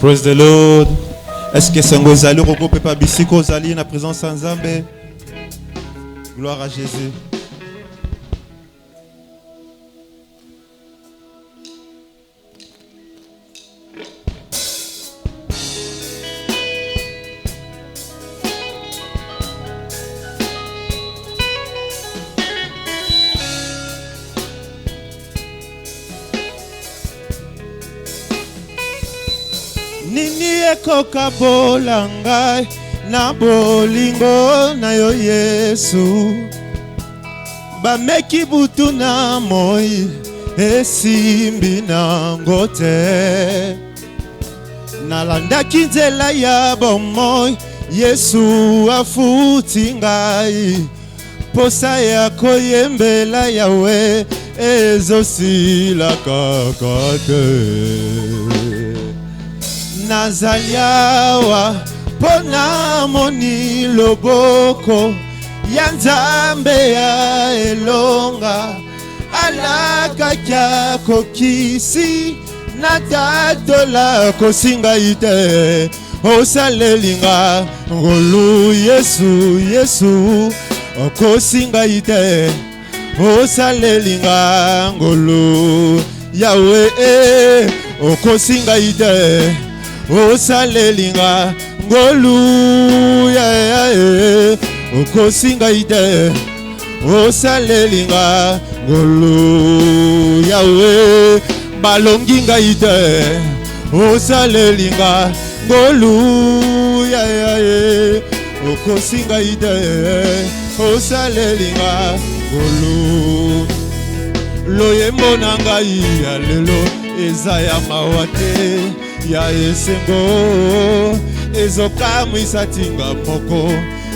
Praise the Lord. Est-ce que Sango Zali regroupe pas Bisiko Zali na présence en Zambé? Gloire à Jésus. Nini ekoka bolangai na bolingo na yo Yesu bameki butu na moi esimbi na ngote nalandaki nzela ya bomoi Yesu afuti ngai posa ya koyembela yawe ezosila kakate Nazaliawa pona moni loboko ya Nzambe ya elonga alaka kya kokisi na tatola kosinga ite osalelinga ngolu Yesu Yesu okosinga ite osalelinga ngolu Yahweh okosinga ite osalelinga ngolu okosinga ite osalelinga ngolu Yahweh balonginga ite osalelinga ngolu okosinga ite osalelinga ngolu loyembo na ngai ya lelo eza ya mawate ya esengo ezokamwisa tinga moko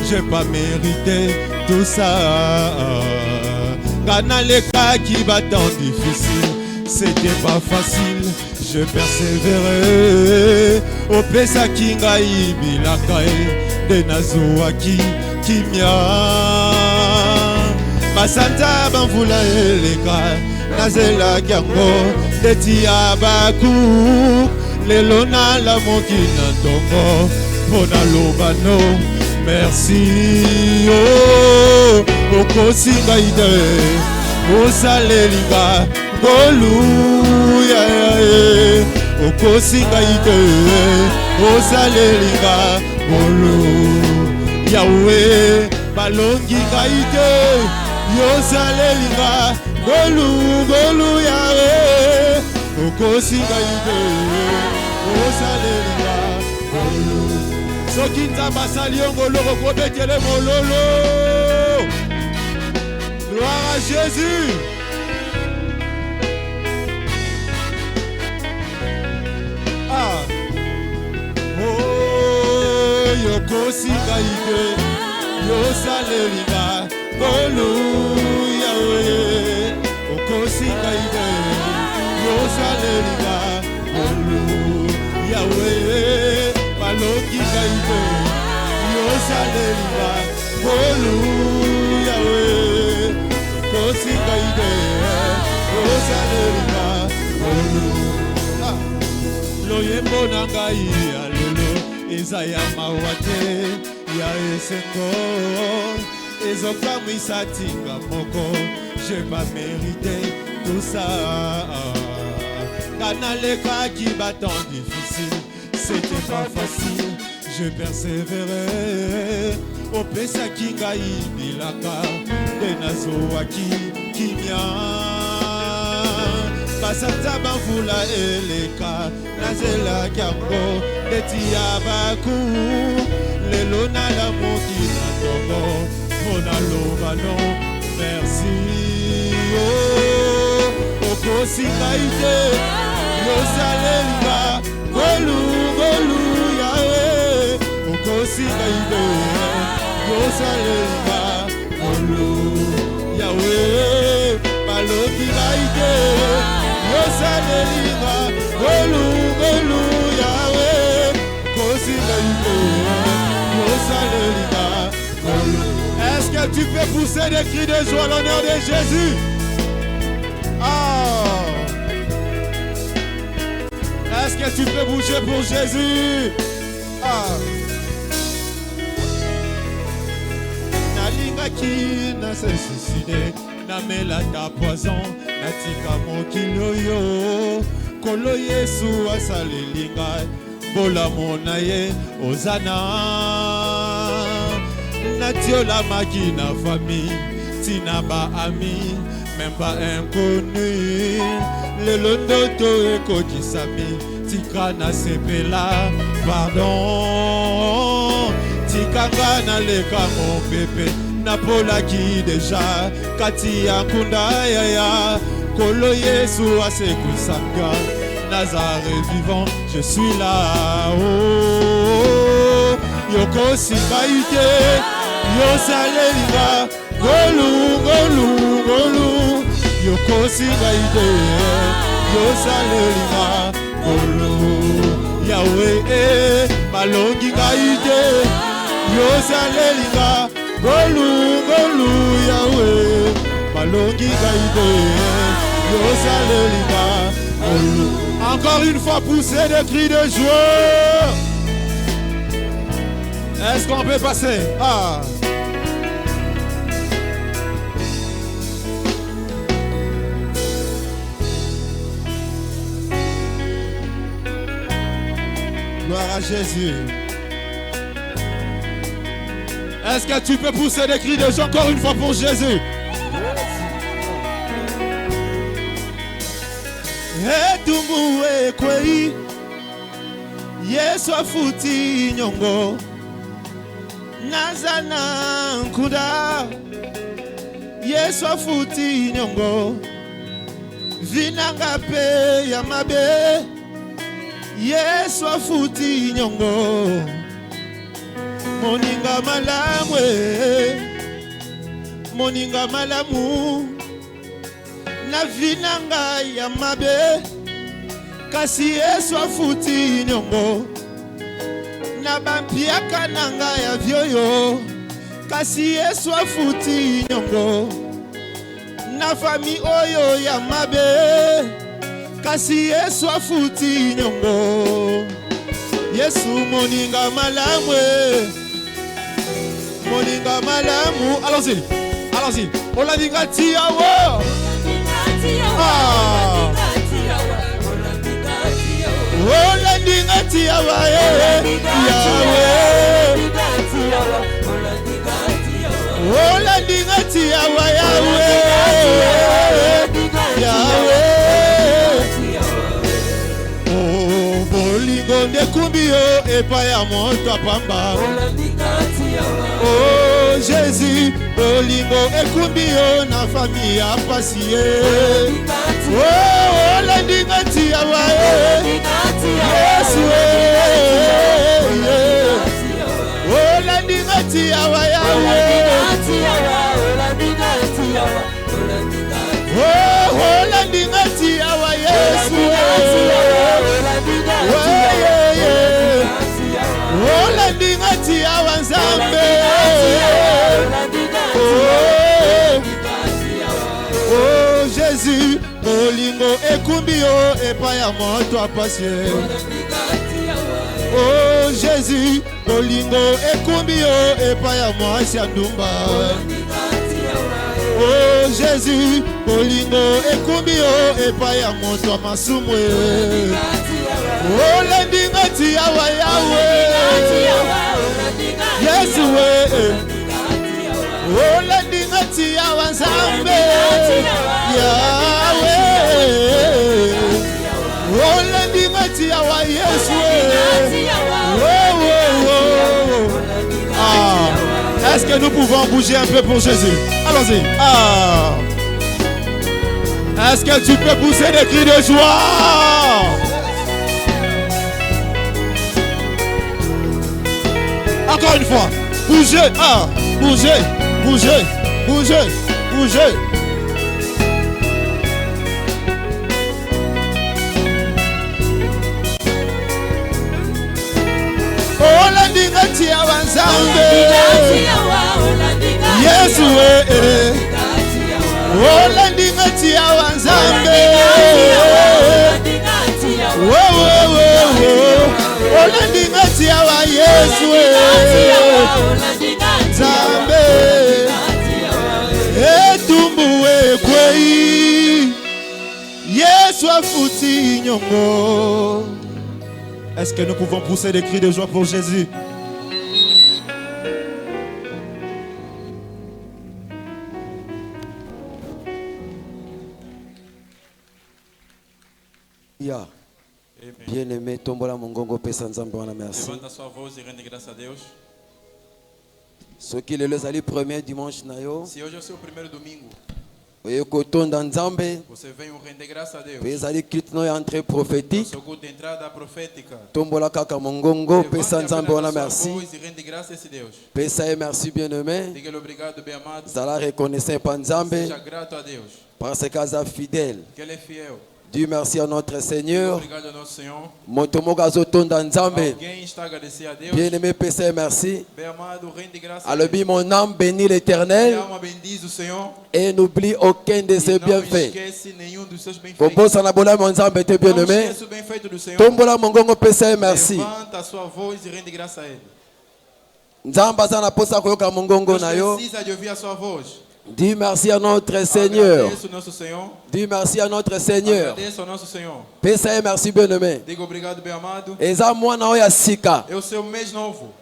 j'ai pas mérité tout ça kanalekaki batemps difficile c'était pas facile je persévérais opesaki ngai bilaka nde nazwaki kimia basanta bamvula eleka nazelaki yango ndeti ya baku lelo nalamoki na ntongo mpo naloba no merci okosinga ite osalelinga ngoluya okosinga ite osalelinga ngolu Yahweh balonginga ite yosalelinga ngolu Yahweh okosinga ite osalelinga ngolu soki Nzambe asali yo ngolu okobetele mololo. Gloire à Jésus. Yokosinga ite yosalelinga ngolu Yahweh okosinga ite yosalelinga ngolu Yahweh balonginga ite yosalelinga ngolu Yahweh okosinga ite yosalelinga ngolu loyembo na ngai ya lelo eza ya mawate ya esengo ezokamwisa tinga moko j'ai pas mérité tout ça kanalekaki batemps difficile c'était pas facile je persévérais opesaki ngai bilaka nde nazwaki kimia basanta bamvula eleka nazelaki yango ndeti ya baku lelo nalamoki na ntongo mpo naloba no merci okosinga ite yosalelinga ngolu Yahweh okosinga ite yosalelinga ngolu Yahweh balonginga ite yosalelinga ngolu Yahweh okosinga ite yosalelinga ngolu. Est-ce que tu peux pousser des cris de joie à l'honneur de Jésus? Est-ce que tu peux bouger pour Jésus? Ah. Nalingaki na se suicide, na melata poison, na tika mokilo yo. Kolo Yesu asalilinga, bola monaye ozana. Na tiola maki na famille, tina ba ami, même pas inconnu. Le londoto eko kisami, tika na sepela, pardon. Tikanga na leka mon bébé, na pola ki deja, kati ya kunda ya. Kolo Yesu asekusanga, Nazareth vivant, je suis là. Oh, yoko sibaite, yo salelinga, golu, golu, golu. Yoko sibaite, yo salelinga, golu. Yahweh, malongi gaite, yo salelinga, golu, golu, Yahweh. Malongi gaite, yo salelinga, golu. Encore une fois, poussez des cris de joie. Est-ce qu'on peut passer? Ah. Gloire à Jésus. Est-ce que tu peux pousser des cris de joie encore une fois pour Jésus? Etungu ekwei, Yesu afuti nyongo, nazana nkuda, Yesu afuti nyongo, vinanga pe ya mabe, Yesu afuti nyongo, moninga malamwe, moninga malamu, na vinanga ya mabe, kasi Yesu afuti nyongo. Na bampiaka nanga ya vyoyo, kasi Yesu afuti nyongo. Na fami oyo ya mabe, kasi Yesu afuti nyongo. Yesu moninga malamwe, moninga malamu. Allons-y, allons-y. Olandinga tiawo. Olandinga tiawa, Yahweh. Olandinga tiawa, Yahweh. Yahweh. Oh, bolingo ndekumbio epa ya moto pamba. Oh, Jésus, bolingo ekumbio na famille ya pasie. Oh, olandinga tiawa, Yesu, olandinga tiawa, Yahweh. Oh, olandinga tiawa, Yesu, olandinga tiawa, Nzambe. Oh, Jésus, bolingo ekumbio epa ya moto apasie. Oh, Jésus, bolingo ekumbio epa ya mwasi ya ndumba. Oh, Jésus, bolingo ekumbio epa ya moto amasumwe. Oh, landinga tiawa, Yahweh. Yesu, oh, landinga tiawa, Nzambe. Yahweh. Oh, landinga tiawa, Yesu. Ah. Est-ce que nous pouvons bouger un peu pour Jésus? Allons-y. Ah. Est-ce que tu peux pousser des cris de joie? Encore une fois. Bougez. Ah. Bougez. Bougez. Bougez. Bougez. Olandinga tiawa, Nzambe. Yesu, olandinga tiawa, Nzambe. Nzambe etumbu ekwei Yesu afuti nyongo. Est-ce que nous pouvons pousser des cris de joie pour Jésus? Yeah. Bien-aimé, tombola mongongo pesa nzambe wana merci. Levanta sua voz e rende graça a Deus. Ce qui est le premier dimanche na yo. Se hoje é o seu primeiro domingo, Oye kotonda nzambe. você vem render graça a Deus. Pezali culte no entrée prophétique. Nosso culto de entrada profética. Tombola kaka mongongo pesa Levante nzambe wana apenas a sua merci. voz e rende graça a esse Deus. Pesa e merci bien-aimé. Diga-lhe obrigado, bem amado. Zala reconnaissant pa nzambe Seja grato a Deus, parce qu'aza fidèle. que Ele é fiel. Dieu merci à notre Seigneur. Obrigado ao nosso Senhor. Motomoga zotonda nzambe. Alguém está a agradecer a Deus. Bien-aimé pesa e merci. Bem amado, rende graça a Alobi Deus. mon âme bénit l'Éternel Minha alma bendiz o Senhor. et n'oublie aucun de ses E não bienfaits. esquece nenhum dos seus bem-feitos. Kobosa na bola mon nzambe te Não bien-aimé. esqueça o bem-feito do Senhor. Tombola mongongo pesa e merci. Levanta a sua voz e rende graça a Ele. Nzamba za na posa koyoka mongongo Deus na yo. precisa de ouvir a sua voz. Dis merci à notre Seigneur. Agradeço ao nosso Senhor. Dis merci à notre Seigneur. Agradeço ao nosso Senhor. Pesa e merci bien-aimé. Digo obrigado, bem amado. Eza mwana oya sika. É o seu mês novo.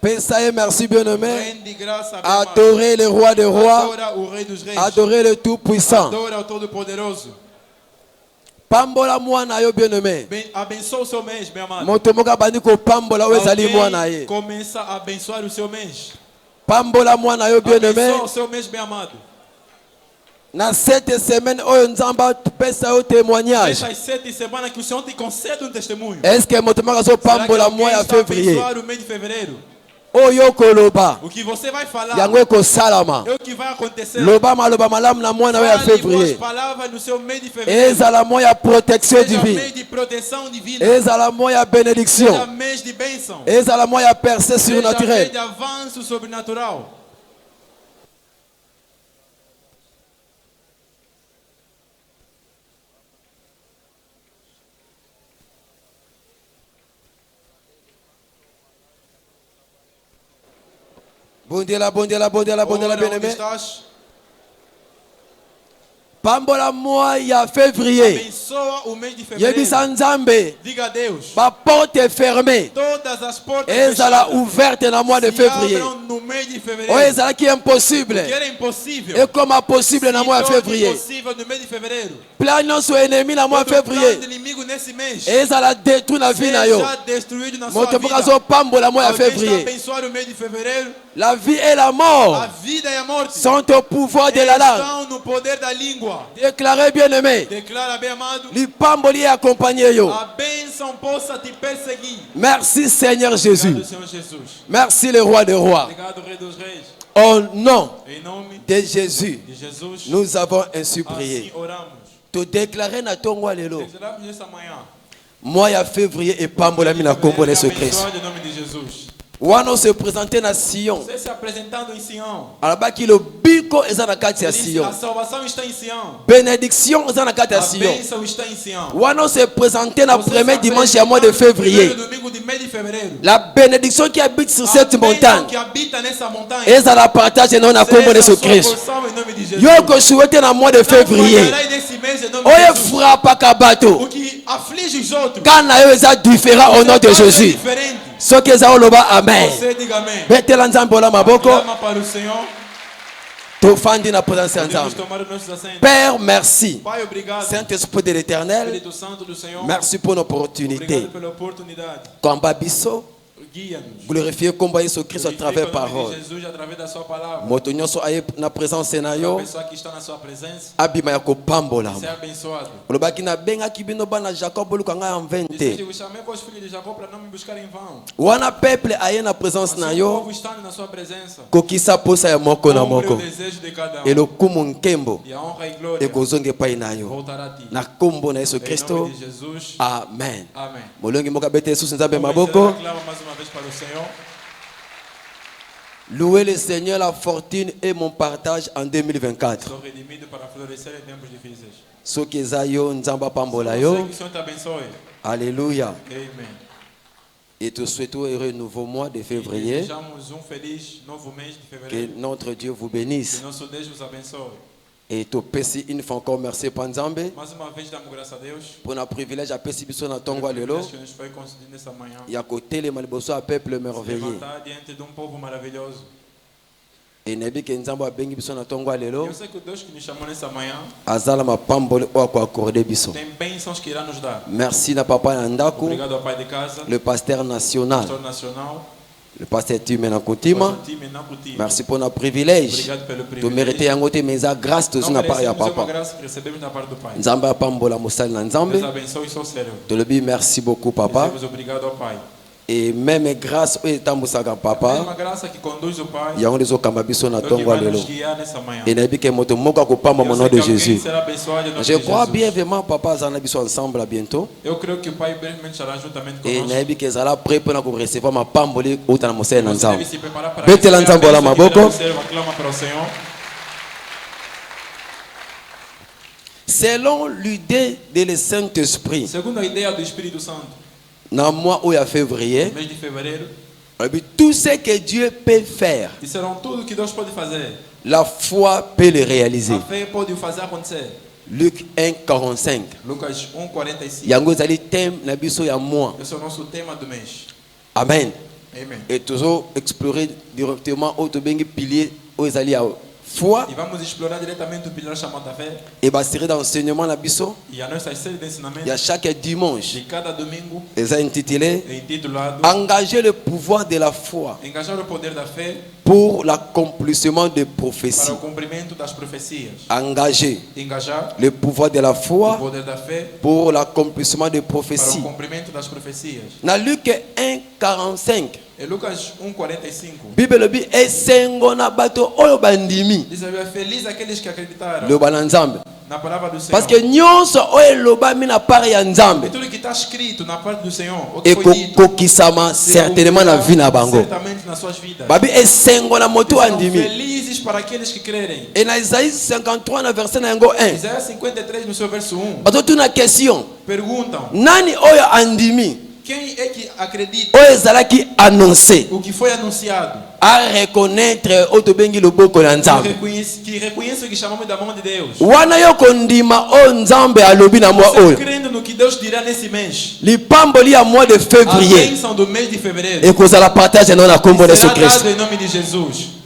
Pesa e merci bien-aimé. Rende graça, bem amado. Adorer le roi des rois. Adora o Rei dos Reis. Adorer le tout-puissant. Adora o Todo-Poderoso. Pambola mwana yo bien-aimé. Abençoa o seu mês, bem amado. Moto moka bandi ko pambola o ezali mwana ye. Começa a abençoar o seu mês. Pambola mwana yo bien-aimé. Abençoa o seu mês, bem amado. Na cette semaine oyo nzamba pesa yo témoignage. Essas 7 semanas que o Senhor te concede temtestemunho. Est-ce que moto moka zo pambola mois ya février? Abençoar o mês de fevereiro. Oyo koloba. O que você vai falar Yango eko salama. é o que vai acontecer. Loba maloba malamu na mwana ya Fale février. boas palavras no seu mês de fevereiro. Ezala moya protection Seja divine. mês de proteção divina. Ezala moya bénédiction. Seja mês de bênção. Ezala moya percée Seja mês surnaturelle. de avanço sobrenatural. Bondela, bondela, bondela, bondela, Ora, onde bien-aimé. estás? Pambola mois ya février. Abençoa o mês de fevereiro. Yebisa nzambe. Diga a Deus. Ba porte est fermée. Todas as portas Ezala ouverte na mois de se février. abram no mês de fevereiro. O ezala qui est impossible. Que era impossível. Et comme possible na mois de Se torna février. impossível no mês de fevereiro. Plan nosso ennemi na mois de Todo plano février. do inimigo nesse mês Ezala détruit na vie na yo. seja destruído na sua Moto vida. moka zo pambola mois ya Alguém está a février. abençoar o mês de fevereiro. La vie et la A mort vida e a morte sont au pouvoir de la langue. estão no poder da língua. Déclarez bien-aimé. Declara, bem amado, Li pamboli accompagné yo. a bênção possa te perseguir. Merci Seigneur Obrigado, Jésus. Senhor Jesus. Merci le roi des rois. Obrigado, Rei dos Reis. Au nom Em nome de Jésus, de Jesus, nous avons ainsi assim prié. oramos. Te déclarer na tongo lelo. Declaramos nessa manhã. Moi ya février et pambola mina kombo de ce Christ. Abençoado em nome de Jesus. Wano se présenter na Sion. Você se apresentando em Sião. Alabaki le biko eza na kati ya Ele disse, Sion. a salvação está em Sião. Bénédiction eza na kati ya A Sion. bênção está em Sião. Wano se présenter na Você premier se dimanche ya mois de apresenta no février. primeiro domingo de mês de fevereiro. La bénédiction qui habite sur A cette bênção montagne. que habita nessa montanha. Eza la partage non na kombo de ce Seja sua Christ. porção em nome de Jesus. Yo ko souhaité na mois de février. Não nesse mês em nome de Oye Jesus. frappa kabato. O que aflige os outros. Kana yo eza différent au nom de Você Jésus. é diferente. Soki eza oloba amen. Você diga amém. Betela nzambe ola maboko. Clama para o Senhor. Tofandi na présence ya Podemos nzambe. tomar os nossos assentos. Père, merci. Pai, obrigado. Saint-Esprit de l'Éternel, Espírito Santo do Senhor. merci pour l'opportunité. Obrigado pela oportunidade. Komba biso, Guia-nos. glorifier komba Yesu Christ à Glorifica travers o nome de parole. Jesus através da sua palavra. Moto nyonso aye na présence na A yo, pessoa que está na sua presença, abima ya kopambola. seja abençoado. Olobaki na bengaki bino bana Jacob oluka ngai en vain Disse que te. eu chamei para os filhos de Jacó para não me buscar em vão. Wana peuple aye na présence na Assim o yo, povo estando na sua presença. kokisa posa ya moko na Cumpre o moko. desejo de cada um. Elokumu nkembo E a honra e glória ekozonga epai na yo. voltará a ti. Na kombo na Yesu Em Kristo, nome de Jesus. amen. Amém. Molongi moko abete Yesu nzambe Vamos maboko. clama mais uma vez para o Senhor. Louez le Seigneur, la fortune et mon partage en 2024. Sou redimido para florescer em tempos difíceis. Soki eza yo nzamba pambola Eu sei yo. que o Senhor te abençoe. Alléluia. Amém. Et te souhaitons heureux nouveau mois de février. Desejamos feliz novo mês de Que fevereiro. notre Dieu vous Que bénisse. nosso Deus vos abençoe. Et te pesi une fois encore merci pour Nzambe. Mais uma vez damos graças a Deus. Pour notre privilège à pesi biso na Pelo tongo lelo. privilégio que nos foi concedido nessa manhã. Ya côté les malboso à peuple merveilleux. Levantar diante de povo maravilhoso. Et nebi ke Nzambe abengi biso na tongo lelo. Eu sei que o Deus que nos chamou nessa manhã Azala mapambole o ko accorder biso. tem bênçãos que irá nos dar. Merci na papa na ndako, Obrigado ao pai de casa, le pasteur national, pastor nacional, le pasteur Timena Kutima. pastor time na Coutinho. Merci pour notre privilège. Obrigado pelo Tu privilégio. mérites yango te mais a grâce tous Não na part ya merecemos uma papa. graça que recebemos da parte do Pai. Nzambe apambola mosali na Nzambe. Deus abençoe e sou sério. Te le dis merci beaucoup papa. Dizemos obrigado ao Pai. Et même grâce au etambusaka A papa. mesma graça que conduz o Pai, Yango dezo kamba biso na é o que tongo vai lelo. nos guiar nessa manhã. Et nebi ke moto moko akopamba mon Eu nom sei de que alguém Jésus. será abençoado em nome Je de crois bien Jesus. vraiment papa azana biso ensemble à bientôt. Eu creio que o Pai brevemente estará juntamente Et conosco. nebi ke zala prêt pour na recevoir ma pamboli uta na mosali na Você deve Nzambe. se preparar para Betela receber a Nzambe wala bênção que maboko. virá do céu. Aclama para o Senhor. Selon l'idée de Saint-Esprit, Segundo a ideia do Espírito Santo, dans le mois où il y a février, no mês de fevereiro, tout ce que Dieu peut faire, disseram tudo que Deus pode fazer. la foi peut le réaliser. A fé pode o fazer acontecer. Luc 1,45. Lucas 1:45. Yango zali thème na biso ya mois. Esse é o nosso tema do mês. Amen. Amém. Et toujours explorer directement au bengi pilier au zali ya foi E vamos explorar diretamente o pilar chamado da fé. et ba série d'enseignement na biso. E a nossa série de Il ensinamentos y a chaque dimanche. de cada domingo Les a intitulé é intitulado Engager le pouvoir de la foi Engajar o poder da fé pour l'accomplissement des para prophéties. o cumprimento das profecias. Engager Engajar le pouvoir de la o foi poder da fé pour l'accomplissement des para o prophéties. cumprimento das profecias. Dans Luc 1,45, E Lucas 1:45 Bible dit esengo na bato oyo bandimi diz: feliz aqueles que acreditaram loba na Nzambe. na palavra do Senhor. Parce que nyonso oyo elobami na part ya E Nzambe tudo que está escrito na parte do Senhor, o que foi dito, ekokokisama se certainement na vie na bango. certamente nas suas vidas. Babi esengo na moto São andimi. felizes para aqueles que crerem. Et na Isaïe 53 na verset na yango 1. Isaías 53 no seu verso 1 Bazotuna question. perguntam: Nani oyo andimi quem é que acredita oyo ezalaki annoncé o que foi anunciado? à reconnaître oyo tobengi loboko na Nzambe. Que reconhece o que chamamos da mão de Deus. Wana yo kondima oyo Nzambe alobi na mwa Você oyo. crendo no que Deus dirá nesse mês, Lipamboli ya mois de a février. bênção do mês de fevereiro ekozala partage na kombo na Yesu será Kristo. dado em nome de Jesus.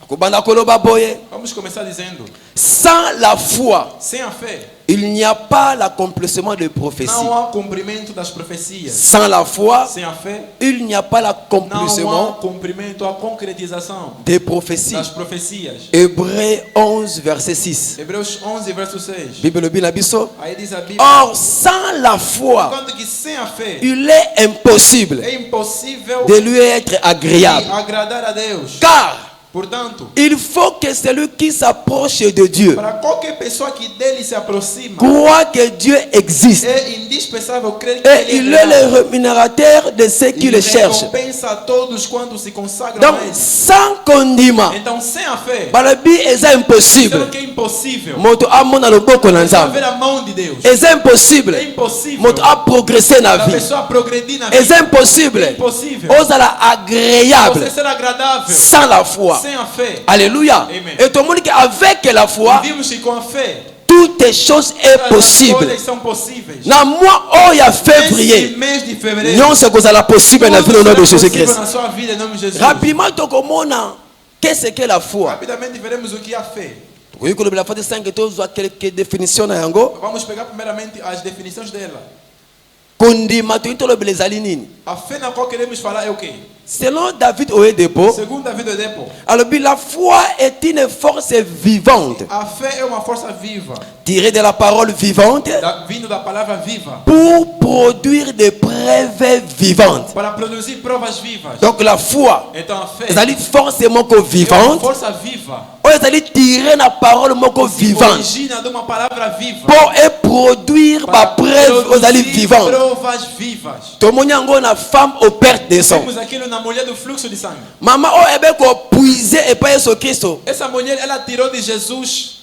Kobanda koloba boye. Vamos começar dizendo: Sans la foi, sem a fé, il n'y a pas l'accomplissement de prophéties. não há cumprimento das profecias. Sans la foi, Sem a fé, il n'y a pas não há l'accomplissement cumprimento, a concretização des prophéties. das profecias. Hébreux 11, verset 6. Hebreus 11, verso 6. Bible bina biso. Aí diz a Bíblia: Or, sans la foi, quando que sem a fé il est impossible é impossível de lui être agréable. agradar a Deus. Car Portanto, il faut que celui qui s'approche de Dieu para qualquer pessoa que dele se aproxima, croit que Dieu existe. é indispensável crer que Et il Ele est é le real. rémunérateur de ceux qui E le cherchent. recompensa a todos quando se consagram Donc, a Ele. sans condiment, Então, sem a fé, balobi eza impossible. sendo que é impossível Moto amona loboko na a Nzambe. ver a mão de Deus. Eza É impossible. impossível Moto a progresser na a vie. pessoa progredir na vida. Eza É impossible. impossível Ozala agréable você ser agradável sans la foi. sem a fé. Alléluia. Amen. Et tout le monde qu'avec la foi, Vimos que com a fé, toutes les choses est as possible. coisas são possíveis. Dans le mois où il y a Nesse février, mês de fevereiro, non, c'est que ça la possible dans la vie au nom de tudo será Jésus-Christ. possível na sua vida em nome de Jesus. Rapidement, tout le monde, qu'est-ce que la foi? Rapidamente veremos o que é a fé. Oui, que la foi de 5 étoiles, quelques définitions na yango. Vamos pegar primeiramente as definições dela. Kondima tu into le belezali nini. A fé na qual queremos falar é o quê? Selon David Oyedepo, Segundo David Oyedepo, alors la foi est une force vivante a fé é uma força viva, tirée de la parole vivante vindo da palavra viva, pour produire des preuves vivantes. para produzir provas vivas. Donc la foi, Então a fé c'est forcément é uma vivante. força viva, Ou c'est tirée la parole moko vivante origina de uma palavra viva, pour produire ma para preuve aux alliés produzir vivantes. provas vivas. Tout le monde a une femme au perte de sang. Temos aquilo na mulher do fluxo de sangue. Maman, oh, ebe ko puiser et pas Yesu Christo. Essa mulher, ela tirou de Jesus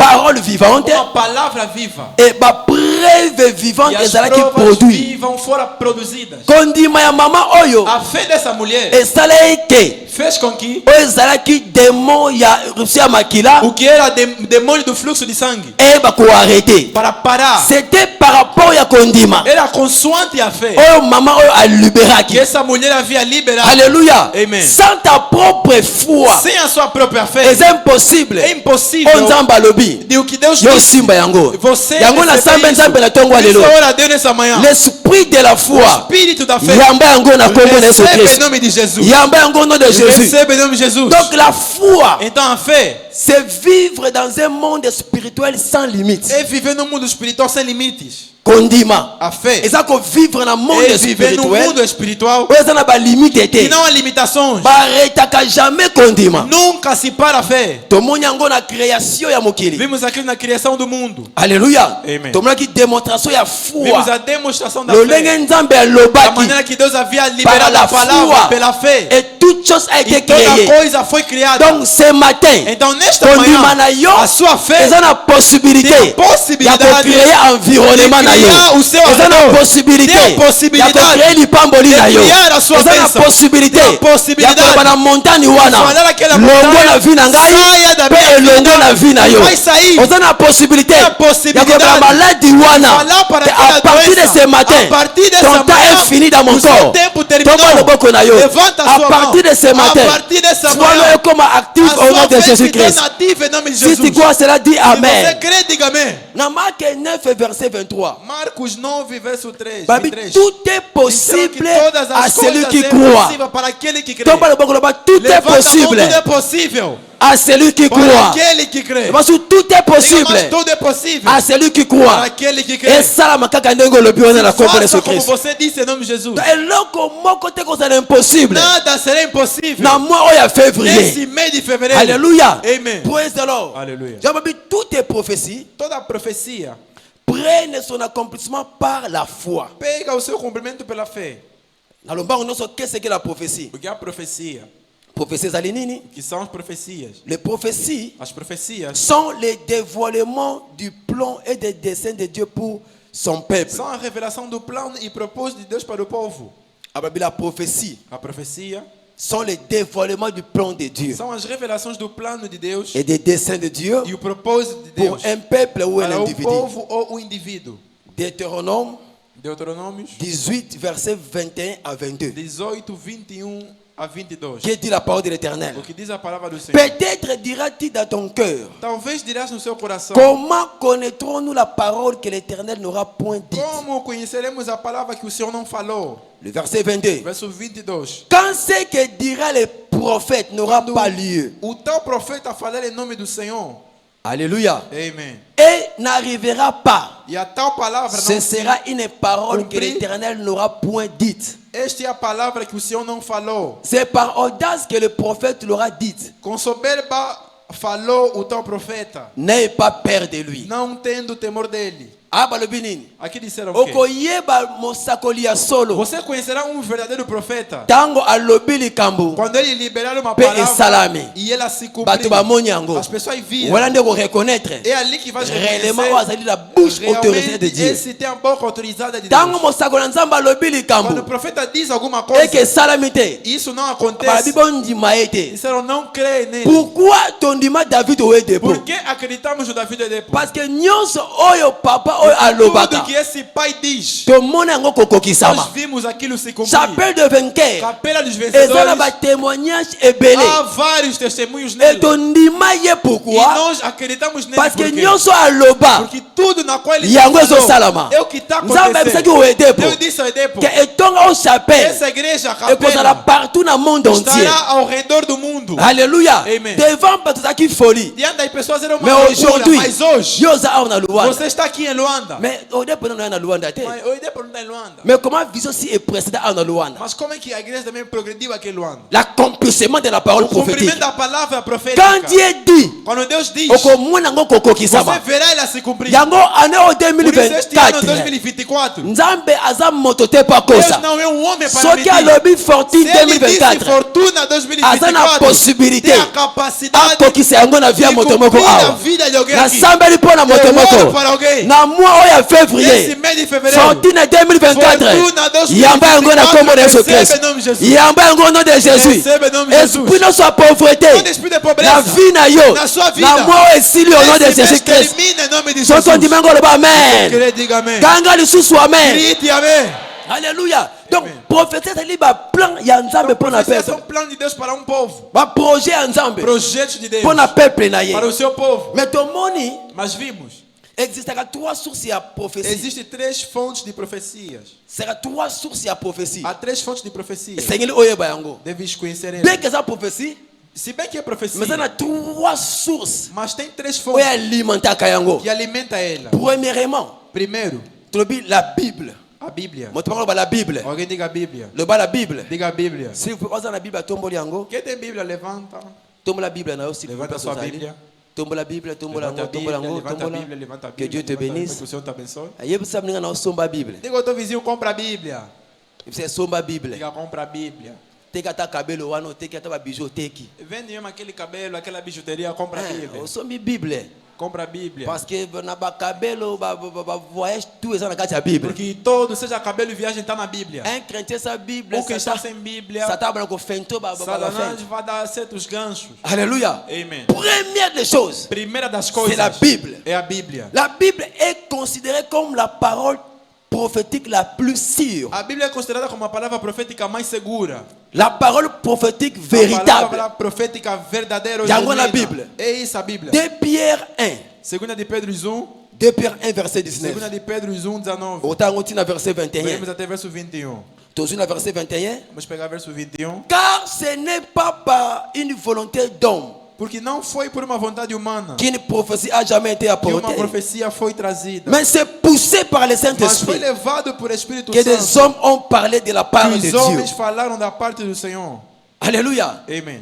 parole vivante Uma palavra viva. et ma preuve vivante E as ezalaki provas produit. vivas foram produzidas. Kondima ya mama oyo A fé dessa mulher esala eke fez com que oyo ezalaki démon ya éruption ya makila o que era demônio do fluxo de sangue eyeba koarrete. para parar. C'était par rapport ya kondima Era consoante a fé oyo mama oyo que aliberaki. essa mulher havia liberado. Alléluia. Amen. Sans ta propre foi Sem a sua própria fé, c'est impossible. é impossível O nzambe alobi de o que Deus yo disse. simba yango Você yango na receber sambe isso. nzambe na tongo Isso alelo. ora a Deus nessa manhã. L'esprit de la foi Espírito da fé. yamba yango na kombo na Yesu Recebe em Christ. nome de Jesus. Yamba yango au nom de Jésus. Recebe em nome de Jesus. Donc la foi Então a fé c'est vivre dans un monde spirituel sans limite. é viver no mundo espiritual sem limites. Kondima A fé eza ko vivre na monde é viver no spirituel mundo espiritual oyo eza na balimite e te não há limitações. baretaka jamais kondima. Nunca se para a fé. tomoni yango na création ya mokili. Vimos aquilo na criação do mundo. Alléluia. Amen. tomonaki démonstration ya foi Vimos a demonstração da lolenge fé. nzambe Da alobaki maneira que Deus havia par liberado la a palavra foi pela fé. et toute chose a été E toda créée. coisa foi criada. Donc ce matin Então nesta kondima manhã, na yo a sua fé eza na possibilité tem a ya possibilidade kocréer environnement de na yo. criar o seu eza na redor. possibilité Tem a possibilidade ya kocréer lipamboli de na yo. criar a sua eza na bênção. possibilité Tem a ya possibilidade koloba na montagne wana falar aquela longo montanha, na vi na ngai saia da mpe minha elongo vida, na vi na yo. vai sair. oza na possibilité Tem a ya possibilidade koloba na maladi wana falar para que aquela à partir de doença. ce matin A partir dessa ton temps manhã, est fini dans mon o seu corps. tempo terminou. Toma loboko na yo. Levanta a À sua partir mão. de ce matin A partir dessa tu manhã, vas comme actif a au nom sua de fé Jésus se Christ. torna ativa em nome de Si Jesus. tu crois cela, dis Se você Amen. crê, diga amém. Dans Marc 9, verset 23. Marcos 9, verso 3. Babi, 23. tout est Disseram possible que todas à as celui coisas qui é croit. possível para aquele que crê. Toma loboko loba, tout est Levanta a mão, possible tudo é possível à celui qui para croit. aquele que crê. Parce que tout est Diga, possible mas tudo é possível à celui qui para croit. aquele que Et crê. ça, la kaka ndenge olobi wana na kombo na Yesu Faça como Christ. você disse em nome de Jesus. eloko moko te kozala impossible Nada será impossível na mois oyo ya février. nesse mês de fevereiro. Alléluia. Amen. Praise the Lord. Alléluia. Babi, toutes les prophéties Toda profecia prennent son accomplissement par la foi. pega o seu cumprimento pela fé. Na lombango noso, qu'est-ce que la prophétie? Porque a profecia, Prophéties zali nini? que são as profecias. Les prophéties As profecias sont les dévoilements du plan et des desseins de Dieu pour son peuple. são a revelação do plano e propósito de Deus para o povo. Ababi, la prophétie A profecia sont les dévoilements du plan de Dieu são as revelações do plano de Deus et des desseins de Dieu e o propósito de pour Deus un peuple ou un para o individu. povo ou o indivíduo. Deutéronome Deuteronômios 18, versets 21 à 22. 18, 21 a 22. Qui dit la parole de l'Éternel? O que diz a palavra do Senhor. Peut-être diras-tu dans ton cœur, Talvez dirás no seu coração: comment connaîtrons-nous la parole que l'Éternel n'aura point dite? como conheceremos a palavra que o Senhor não falou? Le verset 22. Verso 22. Quand ce que dira le prophète n'aura pas lieu, O tal profeta falar em nome do Senhor. alléluia, Amen. et n'arrivera pas, E a tal palavra ce não sera une parole que Compris. l'Éternel n'aura point dite. Esta é a palavra que o Senhor não falou. C'est par audace que le prophète l'aura dite. Com soberba falou o tal profeta, N'ayez pas peur de lui. não tendo temor dele. Ah, balobi nini? Aqui disseram o quê? Okoyeba mosakoli ya solo. Você conhecerá um verdadeiro profeta Tango alobi likambo. quando ele liberar uma Pe palavra esalami. e ela se Bato cumprir. bamoni yango. As pessoas viram. Voilà nde ko reconnaître. É ali que vai Réellement reconhecer wazali la bouche autorisée de realmente Dieu. esse tem a boca autorizada de Tango Deus. mosakoli nzamba alobi Quando o likambo. profeta diz alguma coisa Eke salami te. e isso não Balobi acontece, bondima ete. disseram não crê nele. Pourquoi tondima David oye depo? Por que acreditamos no Davi de depois? Parce que nyonso oyo papa oyo alobaka. Tudo que esse pai diz, Tomona yango nós kokokisama. vimos aquilo se cumprir. Chapelle de vainqueur. Capela dos Eza na vencedores, ba témoignage ebele. há vários testemunhos Et nele. tondima ye E pourquoi? nós acreditamos nele Parce que porque, nyonso aloba. porque tudo na qual ele Yango falou ezosalama. é o que está Nzambe abisaki acontecendo. oye depo. Deus disse ao Edepo, Que etonga o chapelle. essa igreja, a ekozala capela, partout na monde entier. estará ao redor do mundo. Alléluia. Amen. Devant bato ezalaki folie. Diante das pessoas era uma Mais loucura, aujourd'hui, mas hoje, yo oza awa na Luanda. você está aqui em Et Luanda. Mais au début, on a Luanda. Mas eu ideia para não Luanda. Mais comment vision si est précédent à Luanda? Mas como é que a igreja também progrediu aqui em Luanda? L'accomplissement de la parole O cumprimento prophétique. da palavra profética. Quand Dieu dit, Quando Deus diz, você você verá ela se cumprir. yango année au Por isso este ano 2024 2024, nzambe aza moto te pa Deus kosa não é um homem para soki mentir. alobi fortune Se ele disse 2024 fortuna aza na 2024, possibilité tem a capacidade akokisa yango na vie ya de moto moko cumprir a awa vida de alguém aqui. nasambeli mpo na moto Eu oro moko para alguém. na mois oyo ya Nesse février mês de fevereiro, fortune 2024 fortuna 2024, yamba yango na kombo na yesu recebe kristo em nome de Jesus. yamba yango au nom de jésus Recebe em nome de Jesus. esprit nyonso ya pauvreté Todo espírito de pobreza na vie na yo na sua vida, na mois oyo esili au nom de esse mês jésus christ termina em nome de soki Jesus. ondimi yango oloba amen Querer diga amém. kanga lisusu amen Grite amém. alléluia donc Amen. prophétie ezali baplan ya nzambe mpo na Profecia é peuple um plano de Deus para um povo. baprojet ya nzambe Projetos de Deus mpo na peuple na ye para o seu povo. mais tomoni Mas vimos, existaka trois sources ya prophétie existem 3 fontes de profecias. seka trois sources ya prophétie Há 3 fontes de profecia. esengeli oyeba yango Deves conhecer bien elas. que eza prophétie Se bem que é profecia, mais eza na trois sources mas tem 3 oyo fontes alimentaka yango que alimenta ela. premièrement Primeiro, tolobi la bible a Bíblia. moto moko loba la bible Alguém diga a Bíblia. loba la bible Diga a Bíblia. si oza na bible atomboli yango Quem tem Bíblia, levanta. tombola bible na yo si Levanta sua Bíblia. tombola bible tombola Levanta a yango Bíblia, tombola yango levanta a tombola Bíblia, levanta a que Bíblia. Dieu te levanta a Bíblia, bénisse que o Senhor te abençoe. ayebisa mninga na osomba bible Diga ao teu vizinho, compra a Bíblia. ebisa esomba bible Diga, compra a Bíblia. teki ata kabelo wana oteki ata babiju oteki Vende mesmo aquele cabelo, aquela bijuteria, compra a Bíblia. osombi bible Compra a Bíblia. parce que na bakabelo bavoyage tout eza na kati ya bible Porque todo, seja cabelo e viagem, está na Bíblia. un chrétien sa bible O que está sem Bíblia, satana kofento Satanás vai dar certos ganchos. alléluia Amen. première des choses Primeira das coisas c'est la Bible é a Bíblia. la bible est considérée comme la parole prophétique la plus sûre A Bíblia é considerada como a palavra profética mais segura. la parole prophétique A véritable palavra profética verdadeira. Yango na genuína. Bíblia. É isso a Bíblia. 2 Pierre 1 Segunda de Pedro 1. 2 Pierre 1 verset Segunda 19 de Pedro 1, 19. otango tina verset 21 Veremos até verso 21. tozwi na verset 21 Vamos pegar verso 21. car ce n'est pas par une volonté d'homme Porque não foi por uma vontade humana qu'une prophétie a jamais été que uma apportée, profecia foi trazida. mais c'est poussé par le Mas foi Saint-Esprit levado por Espírito que des Santo. hommes ont parlé de la part de Os Dieu. homens falaram da parte do Senhor. Alléluia. Amém.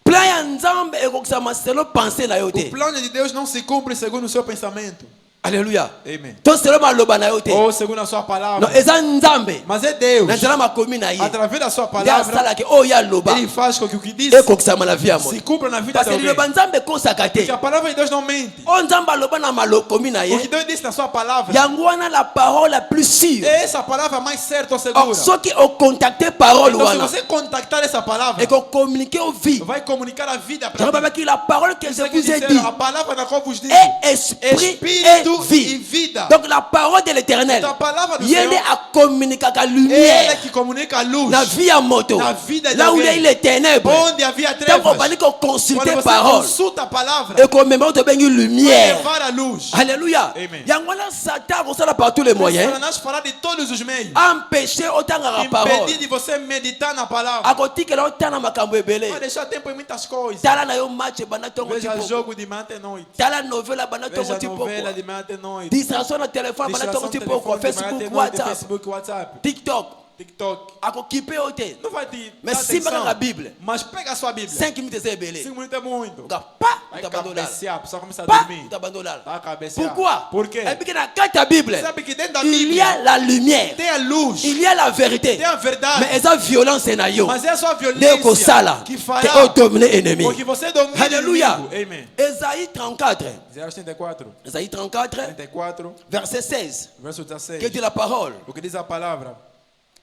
Plan ya nzambe ekokisama selo pensée na yo O te. plano de Deus não se cumpre segundo o seu pensamento. Alléluia. Amém. To selo maloba na yo te. Ou segundo a sua Non, palavra. eza nzambe. Mas é Deus. Na nzela makomi na ye. Através da sua Nde palavra, asalaki oyo ya loba Ele faz com que o que diz ekokisama na vie ya moto. se cumpra na vida Parce de que alguém. liloba nzambe ekosaka te. Porque a palavra de Deus não mente. Oyo nzambe aloba na malokomi na O que ye. Deus disse na sua palavra Yango wana la parole la plus sûre. é essa palavra mais certa ou Or, segura. soki ocontacte parole Então, se wana você contactar essa palavra, ekocommunique aux vies. vai comunicar a vida para Yango babaki la parole que je Isso que vous ai dit disseram, a palavra na qual vos digo est esprit Espírito et vie. e vida. Donc la parole de l'éternel, Então, a palavra do yende Senhor a communiqué la é ela lumière, que comunica a luz. la vie à moto, Na vida de là où il y a alguém. les ténèbres. Onde havia Donc trevas, on va dire qu'on consulte quando você parole consulta a palavra, et qu'on mémoire de une vai lumière. levar a luz. Alléluia. Amen. Yangola Satan ressemble par tous les moyens. Satanás fará de todos os meios. Empêcher autant la parole. Impedir de você meditar na palavra. A côté que l'on t'a na makambo ebele. Vai deixar tempo em muitas coisas. Tala na yo match banatongo Veja tipo. jogo de manhã até noite. Tala novela banatongo Veja tipo. novela de manhã até noite. Distração no telefone Distração banatongo no tipo. telefone de manhã até Facebook, noite, WhatsApp, Facebook, WhatsApp, TikTok. TikTok. Ako kipe ote. Não vai te Mas dar sim atenção. para a Bíblia. Mas pega a sua Bíblia. 5 minutes é beleza. 5 minutos é muito. Pá, Vai tu abandonar. cabecear, a pessoa começa a Pá, dormir. tu abandonar. Tá cabecear. Pourquoi? Por quê? É porque na carta Bíblia, Sabe que dentro da il y Bíblia a la lumière, tem a luz, il y a la vérité. tem a verdade. Mais essa violência na yo. Mas é a sua Deu violência kosala. que Que fará o domine ennemi. porque você domina Alléluia. o inimigo. Amém. Esaïe 34. Isaías 34, Esaïe 34, 34, verset 16. verso 16. Que dit la parole? O que diz a palavra?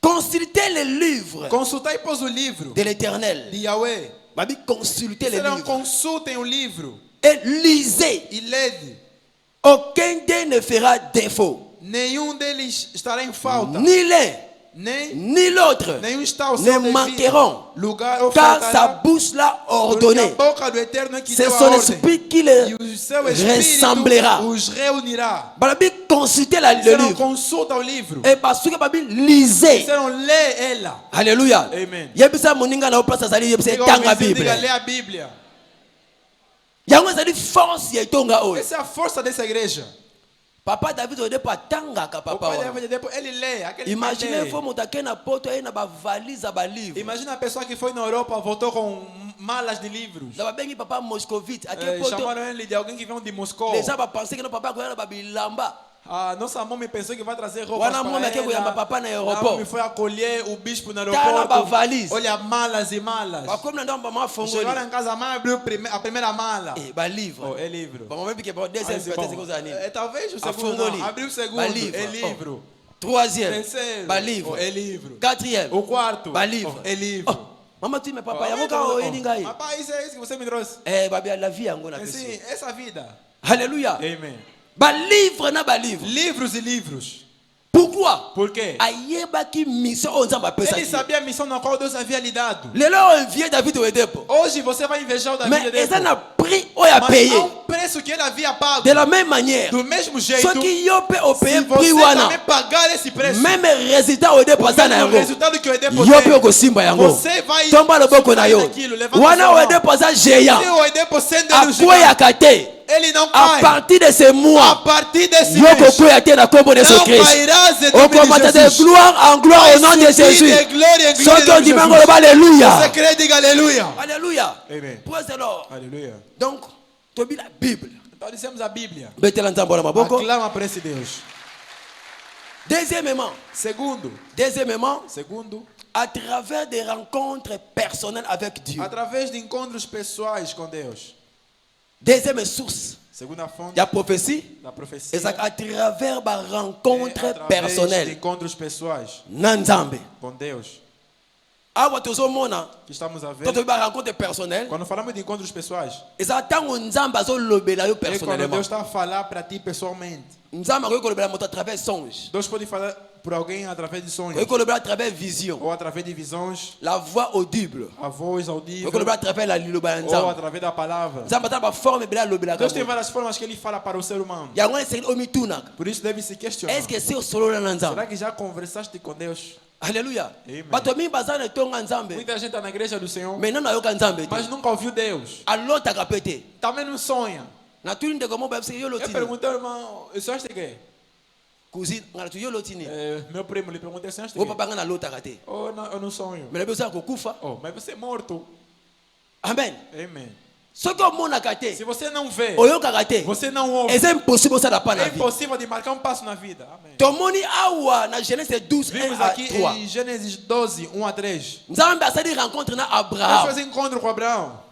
Consultez les livres Consultai, pois, o livro de l'éternel. de Yahweh. Babi, consultez les Serão, livres. consultem o livro Et lisez. e lede. Aucun d'eux ne fera défaut. Nenhum deles estará em falta. Ni l'un, Nem ni l'autre nenhum está ao ne seu devido manqueront. lugar ou Car sa faltará. bouche l'a Porque a ordonné. boca do Eterno é que C'est deu a son ordem. esprit qui E les o seu Espírito ressemblera. os reunirá. Babi, consultez le Serão, livre. consulta o livro. Et parce que Babi, lisez. Serão, lê ela. Alléluia. Amen. Yebisa moninga na place azali yebisa Diga ao tanga vizinho, Bible. diga, lê a Bíblia. Yango ezali force ya itonga oyo. Essa é a força dessa igreja. Papa David au départ tangaka papa. Ele lê aquele Imaginez papel. faut monter na poto aí na ba valise ba livre. Imagina a pessoa que foi na Europa, voltou com malas de livros. Da bengi papa Moscovite, aquele poto. Chamaram ele de alguém que veio de Moscou. Les gens va penser que no papa ko ba bilamba. A nossa mãe pensou que vai trazer roupa. Wana mama aqui ko yamba papa na aeroport. Me foi acolher o bispo no Tá na ba aeroporto. valise. Olha malas e malas. Ba como não ba ma fongoli. Chegaram em casa, a mãe abriu a primeira mala. Ba livre. Oh, é livro. Ba mama que ba deuxième peut-être que usani. Talvez o A segundo fongoli. não. Abriu o segundo. Ba livre. É livro. Troisième. Terceiro. Ba livre. Oh, é livro. Quatrième. O quarto. Ba livre. Oh, é livro. Mama tu me papa yango ka o elingai. Papa, isso é isso que você me trouxe. Babi la vie yango na Sim, pessoa. essa vida. Alléluia. Amen. Ba livre na ba livre. Livros e livros. Pourquoi? Por quê? Ayeba ki mission on nzamba pesa. Ele sabia a missão na qual Deus havia lhe dado. Lelo envié David au depo. Hoje você vai invejar o David. Mais eza na prix o ya Mas payer. há um preço que ele havia pago. De la même manière. Do mesmo jeito, Ceux qui yo pe o se payer você prix wana. também pagar esse preço, Même résultat au depo o za na mesmo yango. resultado que o Edepo Yo pe tem, ko simba yango. você vai Tomba loboko na yo. daquilo, levanta Wana sua o mão. depo za Se géant. o Edepo sendo A ele koya kate. ele não À cai. partir de ce A mois. partir desse Yo ko mês, koya te na kombo de não Christ. cairás em On nome commence de de Jesus. gloire en gloire au nom de Vai subir Jésus. de glória em Ceux glória qui em ont nome dit de mango Jesus. le alléluia. Você crê, diga aleluia. Alléluia. Amen. Praise the Lord. Aleluia. Donc, tobi la Bible. Então dissemos a Bíblia. Betela nzambo na maboko. Aclama para esse Deus. Deuxièmement, Segundo, à travers des rencontres personnelles avec Dieu. através de encontros pessoais com Deus. Deuxième source, Segunda fonte il y a prophétie. da profecia. Et ça à travers des rencontres através de personnelles. encontros pessoais Nanzambe. com Deus. Awa tozomona, Que estamos a ver. toto ba rencontre personnelle. Quando falamos de encontros pessoais, Et ça tango nzamba zo lobela yo é quando personnellement. Deus está a falar para ti pessoalmente. Nzamba ko lobela moto à travers songe. Deus pode falar por alguém através de sonhos, Ko lobela à travers vision. ou através de visões, La voix audible. a voz Ko audível, lobela à travers la liloba ou nzamba. através da palavra. Nzamba ta ba forme bela lobela ka. Deus tem várias formas que Ele fala para o ser humano. Ya ngone c'est omituna. Por isso deve se questionar. Est-ce que c'est au solo na nzamba? Será que já conversaste com Deus? Alléluia. Amen. Bato mingi baza na tonga nzambe. Muita gente está na igreja do Senhor, Mais non ayoka nzambe mas te. nunca ouviu Deus. Alotaka pete. Também não sonha. Na tuni ndeko mo ba yo Eu lotini. perguntei, irmão, sonhaste o quê? Cousine, ngana tu yo lotini. Meu primo lhe perguntei, sonhaste o O quê? papa ngana lotaka te. Oh, não, eu não sonho. Mais le besoin ko kufa. Oh, mas você é morto. Amen. Amen. Soki omonaka te. Se você não vê, Oyokaka te. você não ouve, C'est impossible osala pa é na vie. impossível de marcar um passo na vida. Amém. Tomoni awa na Genèse 12 1 Vimos à aqui 3. em Gênesis 12, 1 a 3. Nzambe asali rencontre na Deus Abraham. fez encontro com Abraão.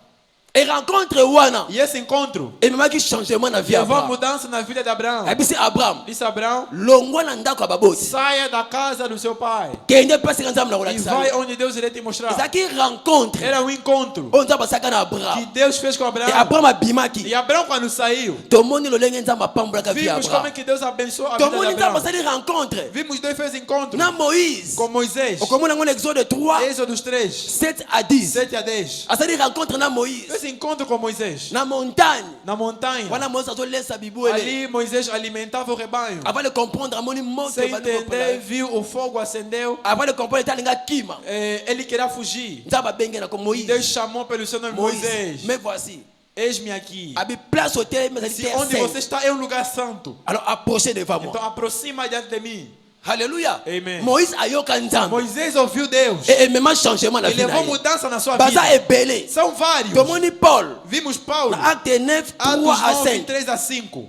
Et rencontre wana. E esse encontro Ememaki changement na vie ya levou a Abraham. mudança na vida de Abraão. Abisi Abraham. Disse Abraão, Longwa na ndako ya baboti. saia da casa do seu pai Kende place ka nzambe na e kolakisa. vai onde Deus irá te mostrar. Ezaki rencontre. Era um encontro Oyo nzambe asaka na que Abraham. Deus fez com Et Abraão. Abraham abimaki. E Abraão, quando saiu, Tomoni lolenge nzambe apambolaka vie ya vimos como é Abraham. que Deus abençoou a vida de Tomoni nzambe Abraão. asali rencontre Vimos Deus fez encontro na Moïse. com Moisés. Okomona ngo na Exode 3 Êxodo 3, 7 à 10. 7 a 10. Asali rencontre na Moïse. Esse encontro com Moisés Na montagne. na montanha. Wana Moïse azolesa bibu ele. Ali Moisés alimentava o rebanho. Avant de comprendre amoni moto Sem bali entender, kopona. viu o fogo acendeu. Avant de comprendre talinga kima. Ele queria fugir. Nzamba bengena ko Moïse. Deus chamou pelo seu nome Moisés. Me voici. Eis-me aqui. Abi place au terre mais Se onde você está é um lugar santo. Alors approchez devant moi. Então aproxima diante de mim. Alléluia. Amen. Moïse ayoka nzambe. Moisés ouviu Deus. Et même changement na Ele vie. levou na ye. mudança na sua Baza vida. ebele. São vários. Tomoni Paul. Vimos Paulo. Na acte 9 3 Atos à 9, 5. 3 a 5.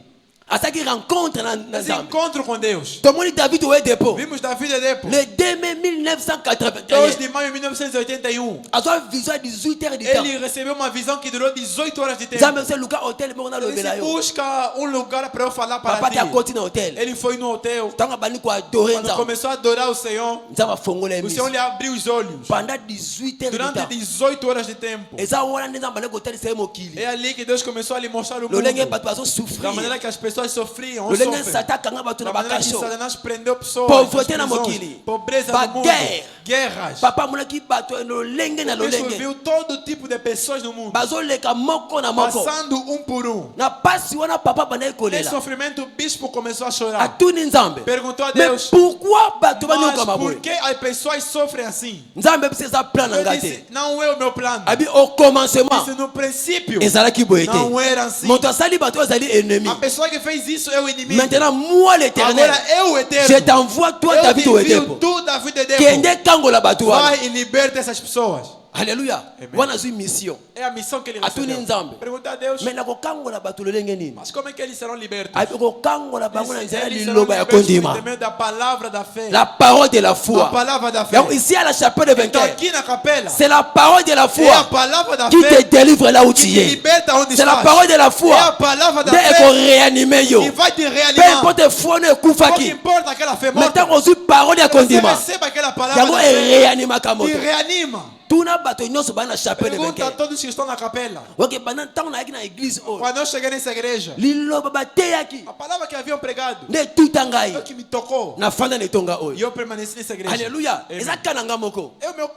Asaki rencontre na Esse nzambe. encontro com Deus. Tomoni David au dépôt. Vimos Davi de Depo. Le 2 mai 1981. 2 de maio de 1981. A sua vision à 18 heures de temps. Ele recebeu uma visão que durou 18 horas de tempo. Nzambe se luka hotel mo na Ele lobela disse, yo. busca um lugar para eu falar para Papa ti. ta koti na hotel. Ele foi no hotel. Tanga bani ko adorer Quando nzambe. começou a adorar o Senhor, Nzambe fongola o Senhor emi. lhe abriu os olhos. Pendant 18 heures de Durante temps. 18 horas de tempo. Eza wana nzambe le hotel se mokili. É ali que Deus começou a lhe mostrar o Lolenge mundo. bato bazo Da souffrir. maneira que as pessoas sofriam. ou Lolenge sofrem. sata kanga bato na Da maneira que bakasho. Satanás prendeu pessoas. Pauvreté nas na prisões, mokili. Pobreza Ba no mundo. guerre. Guerras. Papa monaki bato lolenge na Cristo lolenge. viu todo tipo de pessoas no mundo. Bazo leka moko na moko. Passando um por um. Na pasi wana papa bana Nesse kolela. sofrimento, o bispo começou a chorar. Atuni nzambe. Perguntou a Mais Deus, pourquoi bato bani mas ko por maboy? que as pessoas sofrem assim? Nzambe pese za plan na Eu ngate. disse, não é o meu plano. Abi au commencement. Disse, no princípio, Ezalaki boyete. não era assim. Moto asali bato azali ennemi. A pessoa que fez isso, é o inimigo. Maintenant, moi l'Éternel, Agora é o eterno. je t'envoie toi, Eu David, te au envio Edepo. tu, Davi de Depo. Kende kangola batua. Vai e liberta essas pessoas. Alléluia. Wana zui mission. É a missão que ele Atuni recebeu. nzambe. Pergunta a Deus, Mais nako kangola batu lolenge nini? mas como é que eles serão libertos? Abiko kangola bango na nzela Eles serão liloba ya libertos por kondima. intermédio da palavra da fé. La parole de la A foi. palavra da fé. Donc ici à la chapelle de Então vainqueur, aqui na capela, c'est la parole de la é a foi palavra da qui te fé délivre là où que tu te es. liberta onde C'est la estás. parole de la É a foi palavra da de fé eko réanimer yo. que vai te Peu reanimar. importe foi ne Pouco kufaki. importa aquela fé morta. Maintenant on suit parole ya Você kondima. receba aquela palavra Yango da e fé réanima te kamoto. reanima. Tuna bato nyonso bana na chapelle de Pergunta a vainqueur. todos que estão na capela. Ok, pendant tant na na église oh. Quando eu cheguei nessa igreja, Liloba bateyaki. a palavra que haviam pregado Ne tutangai. é o que me tocou. Na fanda ne tonga E oyo. eu permaneci nessa igreja. Alléluia. Amen. Eza kananga moko.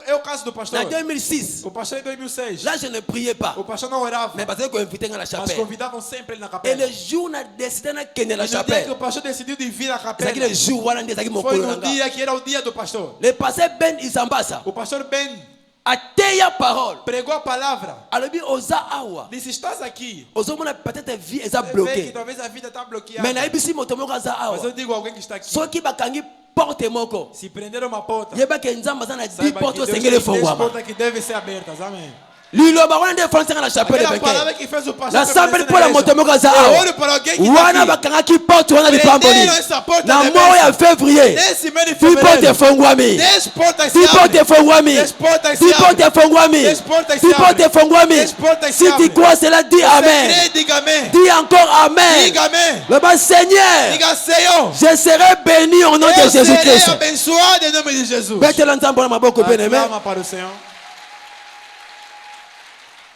É o caso do pastor. Na 2006. O pastor em 2006. Là je ne priais pas. O pastor não orava. Mais parce que invité na Mas chapelle. convidavam sempre ele na Et capela. le jour na décidé na kende E na no dia chapelle. que o pastor decidiu de vir à Ezaki capela, le jour wana nde ezaki foi mokolo no nanga. dia que era o dia do pastor. Le pasteur Ben Isambasa O pastor Ben ateya parole. pregou a palavra. Alobi oza awa. Disse: estás aqui. Ozomona peut-être vie eza Você vê que bloquée. talvez a vida está bloqueada. Mais na ibisi moto moko aza Mas eu awa. digo a alguém que está aqui. Soki bakangi porte moko. Se prenderam uma porta, Yeba ke nzamba za na 10 saiba porte que Deus osengele tem 10 fongwama. portas que devem ser abertas. Amém. Liloba wana nde français na chapelle de Aquela palavra vainqueur. que fez o pastor La sample permanecer pour la na moto igreja. moko aza Eu awa. olho para alguém que Wana está aqui. bakangaki porte wana Prenderam lipamboli. essa porta Na de mois ya bênção. février. Nesse mês de 10 porte fevereiro, fongwami. 10 portas se 10 porte abrem. fongwami. 10 portas se 10 porte abrem. fongwami. 10 portas se 10 porte abrem. fongwami. 10 portas se Si tu abrem. crois cela, dis Você Amen. crê, diga amém. Dis encore Amen. Diga amém. Le bas Seigneur, Diga Senhor. je serai béni au nom de Eu serei Jésus-Christ. abençoado em nome de Jesus. Bêtela nzambo na maboko bien-aimé. Aclama para o Senhor.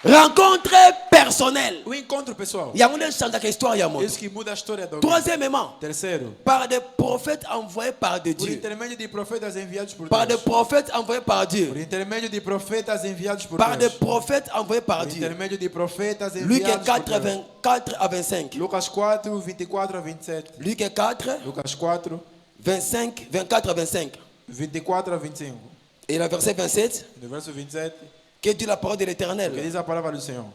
Rencontre personnelle. O encontro pessoal. Yango nde change la histoire ya moto. Isso que muda a história do homem. Troisièmement, Terceiro, par des prophètes envoyés par de por Dieu. intermédio de profetas enviados por Par des Deus. prophètes envoyés par Por Dieu. intermédio de profetas enviados por Par des Deus. prophètes envoyés par Por Dieu. intermédio de profetas Luc enviados 4, por Deus. 24 à 25. Lucas 4, 24 a 27. Luc 4, Lucas 4, 25, 24 à 25. 24 a 25. Et le verset 27, No verso 27, que dit la parole de que l'Éternel. diz a palavra do Senhor.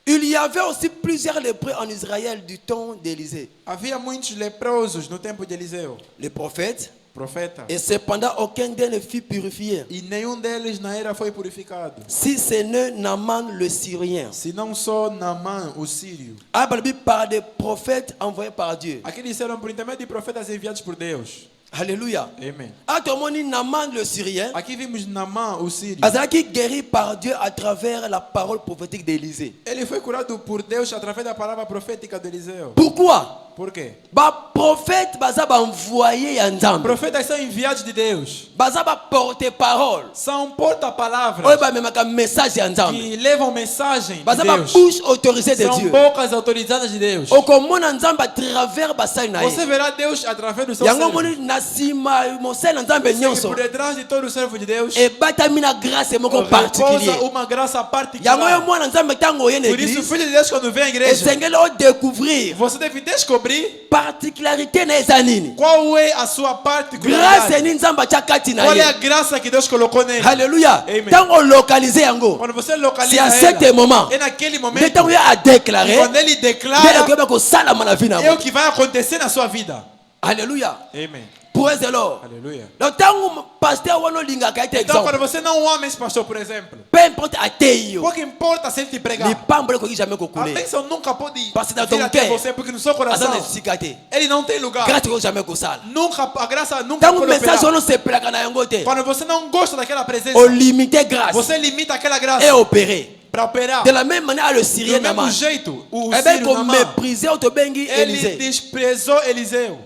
Il y avait aussi plusieurs lépreux en Israël du temps d'Élisée. Havia muitos leprosos no tempo de Eliseu, Les prophètes, profeta, et cependant aucun d'eux ne fut purifié. e nenhum deles na era foi purificado. Si ce n'est Naaman le Syrien. Se não só Naamã, o sírio. Ah, par des prophètes envoyés par Dieu. Aqui disseram por intermédio de profetas enviados por Deus. Alléluia. Amém. Ah, tout le monde dit Naaman le Syrien. Aqui vimos Naamã, o sírio. Azaki guéri par Dieu à travers la parole prophétique d'Élisée. Ele foi curado por Deus através da palavra profética de Eliseu. Pourquoi? Por quê? Ba prophète baza ba envoyé ya nzambe. Profetas são enviados de Deus. Baza ba porter parole. São porta-palavras Oyo ba memaka message ya nzambe. que levam mensagem de Baza ba Deus. bouche autorisée de São Dieu. bocas autorizadas de Deus. Okomona nzambe à travers basali na Você ye. verá Deus através do seu Yango servo. moni na sima mosali na nzambe Sei que nyonso. por detrás de todo o servo de Deus Ebatami na grâce moko repousa particulier. uma graça Yango yo particular. mwana nzambe tango oye na Por isso, o église. Filho de Deus, quando vem à igreja, Esengeli o découvrir você deve descobrir particularité na eza nini. qual é a sua Grâce particularidade. ni nzambe atia kati na Qual é a ye. graça que Deus colocou nele. Alléluia. Amen. Tango localiser yango. Quando você C'est localiza à ela, cet moment. é naquele Nde momento, tango ye a déclaré. quando ele Ndele declara, koyeba kosalama na vie na é o mo. que vai acontecer na sua vida. Alléluia. Amém. Praise the Lord. Aleluia. Donc tango pasteur wana olingaka ete Então, quando exemple. você não ama esse pastor, por exemplo, Peu importe atei yo. pouco importa se ele te pregar. Lipambo ekoki jamais A kokule. bênção nunca pode Parce que dans vir ton até cœur, você, porque no seu Aza coração, na esika te. ele não tem lugar. Grâce ekoki jamais kosala. Nunca, a graça nunca Tango pode message operar. wana sepelaka na yango te. Quando você não gosta daquela presença, Olimite grâce você limita aquela graça et opérer. para operar. De la même manière le Syrien Do mesmo Naaman. jeito, o Eh bien sírio qu'on Naamã, méprisait otobengi ele Élisée. desprezou Eliseu.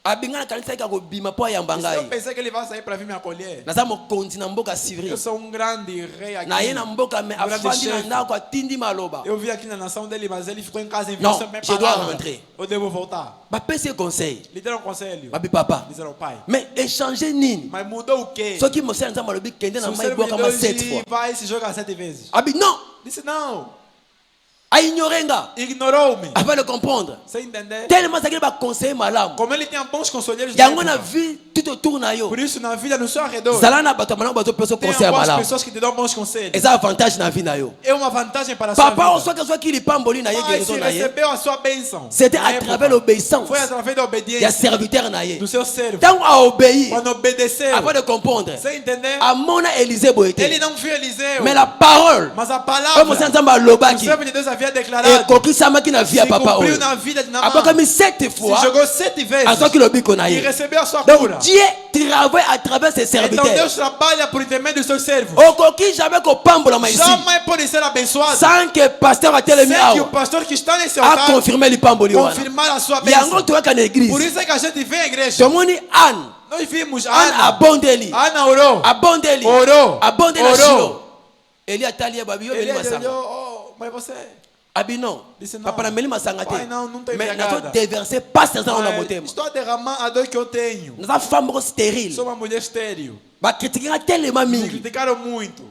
Abingana kanisa ka kobima po yamba Eu ngai. pensei que ele vai sair para vir me acolher. Naza mokonzi na mboka Syrie. Eu sou um grande rei aqui. Na ye na mboka me grande afandi na chefe. ndako atindi maloba. Eu vi aqui na nação dele, mas ele ficou em casa em Não, vista je dois rentrer. Eu devo voltar. Bapesi conseil. Lhe deram um conselho. Babi papa. Disseram, pai. Mais échanger nini? Mas mudou o quê? Soki mosala nzambe alobi kende Se na o mai servo boka de ma Deus 7 fois. vai se jogar 7 vezes. Abi non. Disse não. a ignoré nga ignorou-me. avant de comprendre. Você entender? Tellement ça qu'il va conseiller malam. Como ele tinha bons conselheiros. Yango na vie tout autour na yo. Por isso, na vida, no seu arredor, Zalana bato malam bato personne tem conseiller algumas malam. pessoas que te dão bons conselhos. Et ça avantage na vie na yo. É uma vantagem para a sua Papa, on vida. soit que soit qui li pamboli na ye Pai, se guérison na ye. recebeu a sua bênção. C'était na à época, travers l'obéissance. Foi através da Il y a obediência serviteur na ye. do seu servo. Tant à obéir Quando obedeceu, avant de comprendre. você entender? À mon Élisée Ele boité. não viu Eliseu, Mais la parole mas a comme palavra ça nzamba que o lobaki. servo de Deus havia Et declarado kokri sama ki na vie à se papa cumpriu oyo. na vida de A Naamã. pas comme 7 Se fois jogou 7 vezes à toi qui l'obéit qu'on a e eu. recebeu a sua Donc cura. Dieu travaille à travers ses Então serviteurs. Deus trabalha por intermédio dos seus servos. Okoki jamais ko pambola ma ici. Jamais pode ser abençoado Sans que pasteur a telemi sem que o awa. pastor que está nesse A altar confirmer li pamboli wana. confirmar a sua Yango bênção. to ka na église. Por isso é que a gente vem à igreja. Tomoni Anne. Nós vimos Anne Ana. abondeli. Ana orou. Abondeli. Orou. Abondeli na Orou. Shilo. Eli atali babi yo Ele meli masanga. olhou, oh, mas você... Abi non. Disse não. Papa na meli masanga te. Pai, não tô Mais na embriagada. to déverser pas certain na Mas motema. estou a derramar a dor que eu tenho. Na femme stérile. Sou uma mulher estéril. Ba critiquer tellement Me mingi. criticaram muito.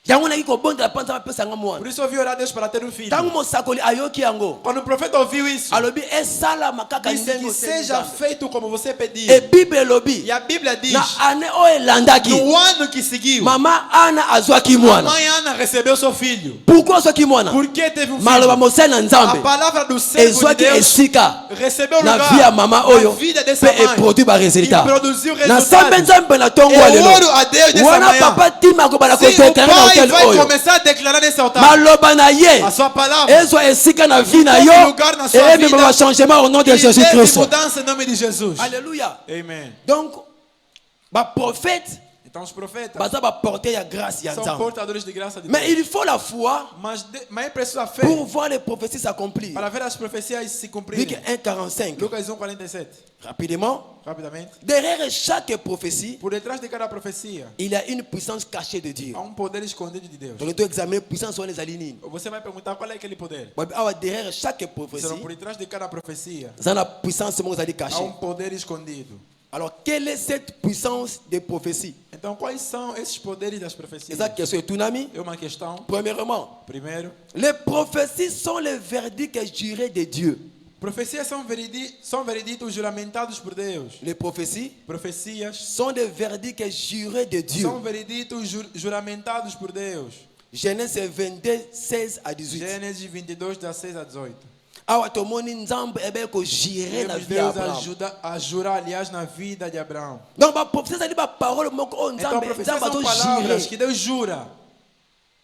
Yango na ko bonda panza pesa nga Por mwana. isso eu vi orar a Deus para ter um filho. Tango mo sakoli ayoki yango. Quando o profeta ouviu isso, Alobi esala makaka disse ndengo que seja seja. feito como você pediu. E Bible lobi. E a Bíblia diz, Na ane o elandaki. no ano que seguiu, Mama Ana azwaki mwana. mãe Ana recebeu seu filho. Pourquoi azwaki mwana? Por que teve um Maloba filho? mosela A nzambe. palavra do servo de Ezwaki Deus esika. recebeu o Na lugar via mama na oyo. vida dessa Pe e mãe. produit ba E résultat. produziu Na sambe resultados. nzambe na tongo Eu alelo. oro a Deus nessa Wana manhã. papa tima ko bana ko Se o déclarer na pai hotel vai oyo. começar a declarar nesse altar Maloba na ye. a sua palavra, Ezwa esika na vie na Tome yo. lugar na Et sua même vida. un changement au nom de e Jésus teve Christ. mudança em nome de Jesus. Alléluia. Amen. Donc, ba prophète, Então os profetas baza ba porter ya grâce ya são nzambe. portadores de graça de Mais Deus. il faut la foi Mas é preciso a fé pour voir les prophéties s'accomplir. para ver as profecias se Luc cumprirem. 1:45. Lucas 1:47. Rapidement, Rapidamente. derrière chaque prophétie, Por detrás de cada profecia il y a une puissance cachée de Dieu. há poder escondido de Deus. Donc, il faut examiner puissance sur les alignés. Você vai perguntar qual é aquele poder. Derrière chaque Serão prophétie, por detrás de cada profecia il y a une puissance há cachée. poder escondido. Alors, quelle est cette puissance de prophétie? Então quais são esses poderes das C'est profecias? ça question est tout ami. É uma questão. Premièrement, Primeiro, les prophéties sont les verdicts jurés de Dieu. profecias são vereditos juramentados por Deus. Les prophéties Profecias sont des verdicts jurés de Dieu. são vereditos juramentados por Deus. Genèse 22, 16 à 18. Gênesis 22, 16 a 18. Awa tomoni nzambe ebe ko jure na Vemos vie ya Deus Abraham. ajuda a jurar, aliás, na vida de Abraão. Donc ba prophétie ça dit ba parole moko o Então, nzambe profecias nzambe são to palavras jure. que Deus jura.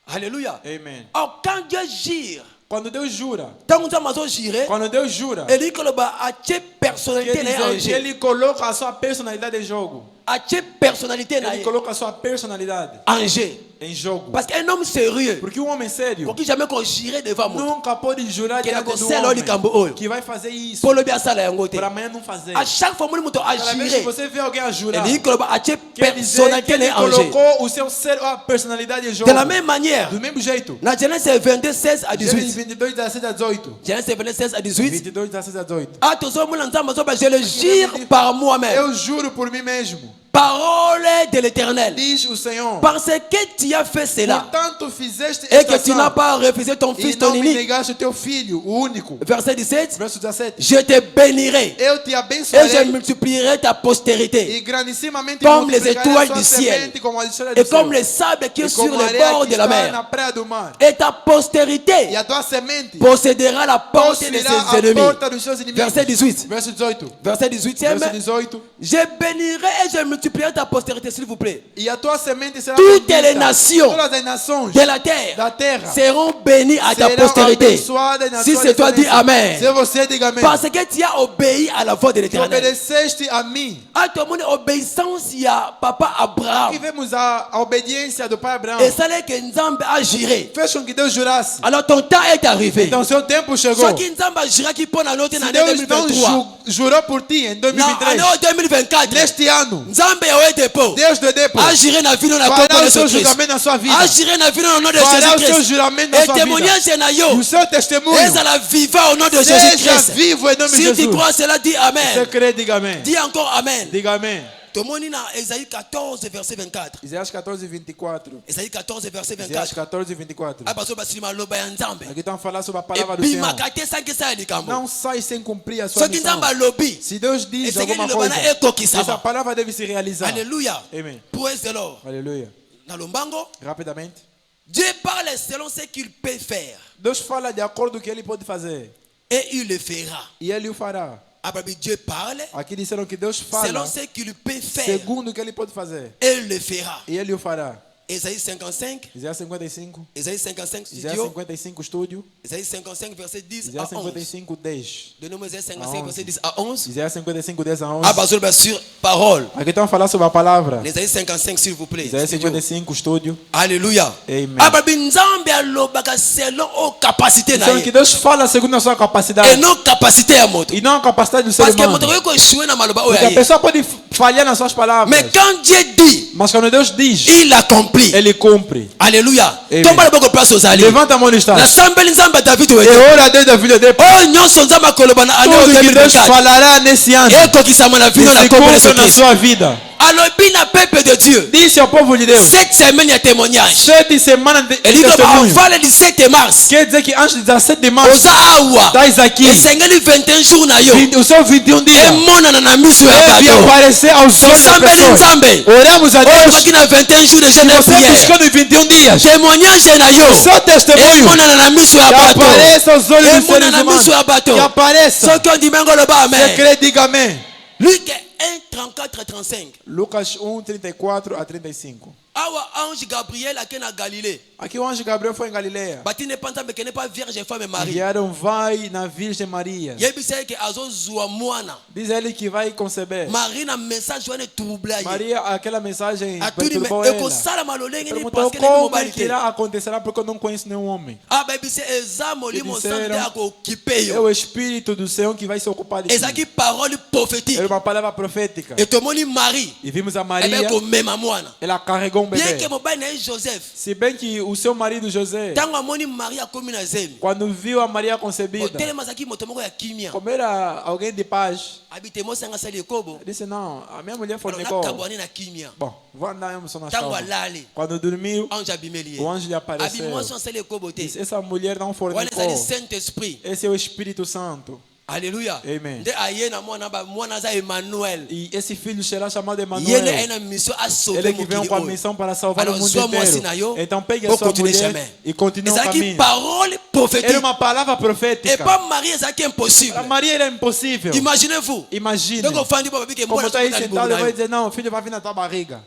Alléluia. Amen. Alors quand Dieu jure, Quando Deus jura, tant nzambe zo jure, quando Deus jura, ele ko ba a tie personnalité quer na dizer que anje. Ele coloca a sua personalidade em jogo. A tie personnalité na Ele ye. coloca a sua personalidade Anje. em jogo. Parce qu'un homme sérieux, Porque um homem sério pour qui jamais ko jure devant moi. nunca pode jurar Que ele diante do consegue olhar cambo oyo. homem que vai fazer isso Polo bi asala yango te. para amanhã não fazer. À chaque fois mon moto a Cada vez que juré. você vê alguém a jurar, Ele ko ba a tie quer dizer que personnalité ele na anje. colocou o seu ser, a personalidade em jogo. De la même manière, Do mesmo jeito. na Genèse 22, 16 à Gênesis 18. 22, 17 a 18. Genèse 22, 16 à 18. 22, 16 a 18. Ah, tout ça, mon ensemble, je le jure par moi-même. Eu juro por mim mesmo, Parole de l'Éternel. diz o Senhor, Parce que tu as fait cela portanto fizeste et que esta tu n'as ação pas refusé ton e fils, não ton me unique. negaste o teu filho, o único. Verset 17. Verso 17. Je te bénirai Eu te et je abençoarei multiplierai ta postérité e grandissimamente comme les multiplicarei étoiles a du sua ciel semente como as estrelas et do comme céu. le sable qui est E sur como a les areia bords que de la está na mer. praia do mar. Et ta postérité E a tua semente possédera la porte de possuirá ses a ennemis. porta dos seus inimigos. Verset 18. Verso 18. Verset 18. Verso 18. Je bénirai et je multiplierai ta postérité, s'il vous plaît. E a tua semente será Toutes bendita. les nations Todas as nações de la terre da terra seront bénies à ta serão postérité. abençoadas na Si tua c'est toi, dis descendência. Amen. Se você diga amém. Parce que tu as obéi à la voix de Tu l'Éternel. obedeceste a mim. À ton monde, obéissance, il y a papa Abraham. Aqui vemos a obediência do pai Abraão. Et ça, c'est que Nzambe a juré. Fez com que Deus jurasse. Alors ton temps est arrivé. Então seu tempo chegou. Soit qui Nzambe a juré qui prend la note en Se année Deus não 2023. jurou por ti em Dans 2023, l'année 2024. neste ano, Nzambe a dépôt. Deus de depois A juré na vie, dans la fará o compagnie seu de Christ. juramento na sua vida. A juré na vie, dans le nom de Fará o seu Jésus-Christ. juramento na Et sua vida. témoignage na E yo. o seu testemunho Et ça la vivant au nom de seja Jésus-Christ. vivo em nome de Si tu Jesus. crois cela, dis Você Amen. crê, diga amém. Dis encore Amen. Diga amém. tomoni na Esaïe 14 verset 24. Isaías 14, 24. Esaïe 14 verset Isaías 24. 14, 24. Ah, parce que basili maloba ya Nzambe. Aqui estão falando sobre a palavra do Et Senhor. bimakate sanke sa likambo. Não sai sem cumprir a sua Soki missão. Nzambe alobi. Se Deus diz Esse alguma aqui coisa, ele vai na eco que essa sama. palavra deve se realizar. Alléluia. Amen. Praise the Lord. Aleluia. Na lombango, Rapidamente. Dieu parle selon ce qu'il peut faire. Deus fala de acordo com o que ele pode fazer. Et il le fera. E ele o fará. Après, Dieu parle Aqui disseram que Deus selon fala ce qu'il peut faire. segundo o que ele pode fazer. Et il le fera. E ele o fará. Esaïe 55. Isaías 55. Esaïe 55 Isaías studio. 55 estúdio. Esaïe 55 verset 10 Isaías à 11. 55, 10. Donnez-moi Esaïe 55 11. verset 10 à 11. Isaías 55, 10 a Ah, 11. basule bien sûr, parole. Aqui estão falando sobre a palavra. Esaïe 55 s'il vous plaît. Isaías Studio. 55, estúdio. Alléluia. Amen. Ah, babi Nzambe alobaka selon aux capacités na Disseram que ye. Deus fala segundo a sua capacidade. Et non capacité à moto. E não a capacidade do ser Parce que moto humano. ko échouer na maloba Porque a oya ye. pessoa pode falhar nas suas palavras. Mais quand Dieu dit, Mas quando Deus diz, il accomplit. ele cumpre. Alléluia. Amen. Tomba le boko place aux alliés. Levanta a mão no Na estado. sambeli Nzambe David E oye. ora a Deus da vida dele. Oh nyonso Nzambe akoloba na année Tudo que Deus 2024. falará nesse ano. Ekokisama na Que vino na se kombo cumpra Yesu na Christ. sua vida. Alobi na peuple de Dieu. Disse ao povo de Deus. Cette semaine il y a témoignage. 7 semanas de Et dit que testemunho. avant le 17 mars. Quer dizer que antes do 17 de março, Oza awa. estás aqui. Esengeli 21 jours na yo. O seu 21 dias. Emonana na miso ya Deve bato. aparecer aos olhos das Tosambeli pessoas. Nzambe. Oramos a Oh Deus. soki na 21 jours de jeûne et Você prière. buscando em 21 dias. Témoignage na yo. Seu testemunho. Emonana na miso ya Que bato. apareça aos olhos dos seres Emonana na humanos. miso ya bato. Que apareça. Soki on dit mengo le ba Se amen. crê, diga amém. Luc 1 34 35. Lucas 1, 34 a 35. Awa ange Gabriel akena na Galilée. Aqui o anjo Gabriel foi em Galileia. Batine pantambe que n'est pas vierge femme et Marie. Enviaram, vai na Virgem Maria. Yebisa que azo zua mwana. Diz ele que vai conceber. Marie na message wane troublé. Maria, aquela mensagem Atuni perturbou me ela. ekosala malolenge ni Perguntou parce que nem como é mobilité. que irá acontecerá porque eu não conheço nenhum homem. Ah baby c'est examo limo disseram, santé ako occupé É yo. o Espírito do Senhor que vai se ocupar de Ezaki parole prophétique. Era uma palavra profética. Et tomoni Marie. E vimos a Eh Maria, ben ko mema mwana. ela carregou Bien bebê. que mobile na Joseph. Se bem que o seu marido José, Tango amoni Marie akomi na zemi. quando viu a Maria concebida, Hotel mazaki moto moko ya kimia. como era alguém de paz, Habite mo sanga sali ekobo. disse: Não, a minha mulher Alors fornicou. nakabwani na kimia. Bom, vou andar eu só na Tango cama. alali. Quando dormiu, Ange abimeli ye. o anjo lhe apareceu. Abimo so sali ekobo te. Disse: Essa mulher não Wana fornicou. ezali Saint-Esprit. Esse é o Espírito Santo. Alléluia. Amen. Nde aye na mwana za Emmanuel. E esse filho será chamado Yene Emmanuel. aye na mission a Ele sauver que vem com a missão para salvar Alors, o mundo sois moi inteiro. sinayo, Então pegue a vou sua continuer mulher chemin. e continue o Ezaki caminho. parole prophétique. Era uma palavra Et profética. pas Marie ezaki impossible. Para Maria era impossível. Imaginez-vous. Imagine. Donc ofandi pa babike Como mbona está aí tukuta sentado, ele vai libulu. dizer: Não, o filho vai vir na tua barriga.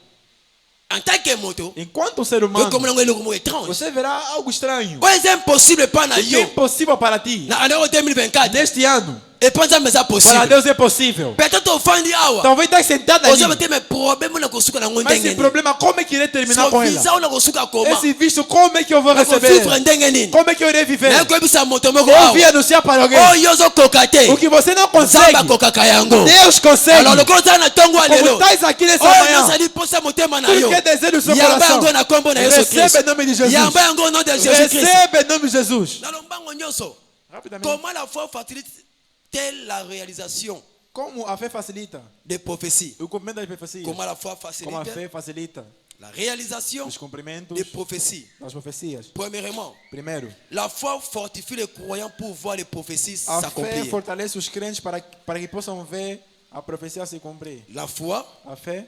En tant que moto, Enquanto ser humano, comme nango eloko mo étrange. você verá algo estranho. Ouais, c'est impossible pas na O que é yo. impossível para ti, Na année 2024. neste ano, Et pas ça mais ça para possible. Deus é possível. Peut-être ofandi awa. Talvez está sentado Oza ali. bate me problème na kosuka na Mas esse ngondenge. problema, como é que irei terminar com visa ela? ona kosuka koma. Esse visto, como é que eu vou Na receber? vivre ndenge nini. Como é que eu irei viver? Na ko bisa moto moko Eu vi awa. anunciar para alguém. Oh yozo kokate. O que você não consegue, Zamba kokaka yango. Deus consegue. Alors le kota na tongo Como alelo. estás aqui nessa Oh manhã, yozo ali posa motema na tudo yo. que é desejo do seu Yamba coração, yango na kombo na Yesu recebe Christ. em nome de Jesus. Yamba yango au nom de Jésus Christ. Recebe em nome de Jesus. Na lombango nyonso. Rapidamente. Comment la foi facilite-t-elle la réalisation Como a fé facilita des prophéties? o cumprimento das profecias? Comment la foi Como a facilite fé facilita la réalisation os cumprimentos des prophéties? das profecias? Premièrement, Primeiro, la foi fortifie les croyants pour voir les prophéties a fé s'accomplir. fortalece os crentes para que possam ver a profecia se cumprir. La foi A fé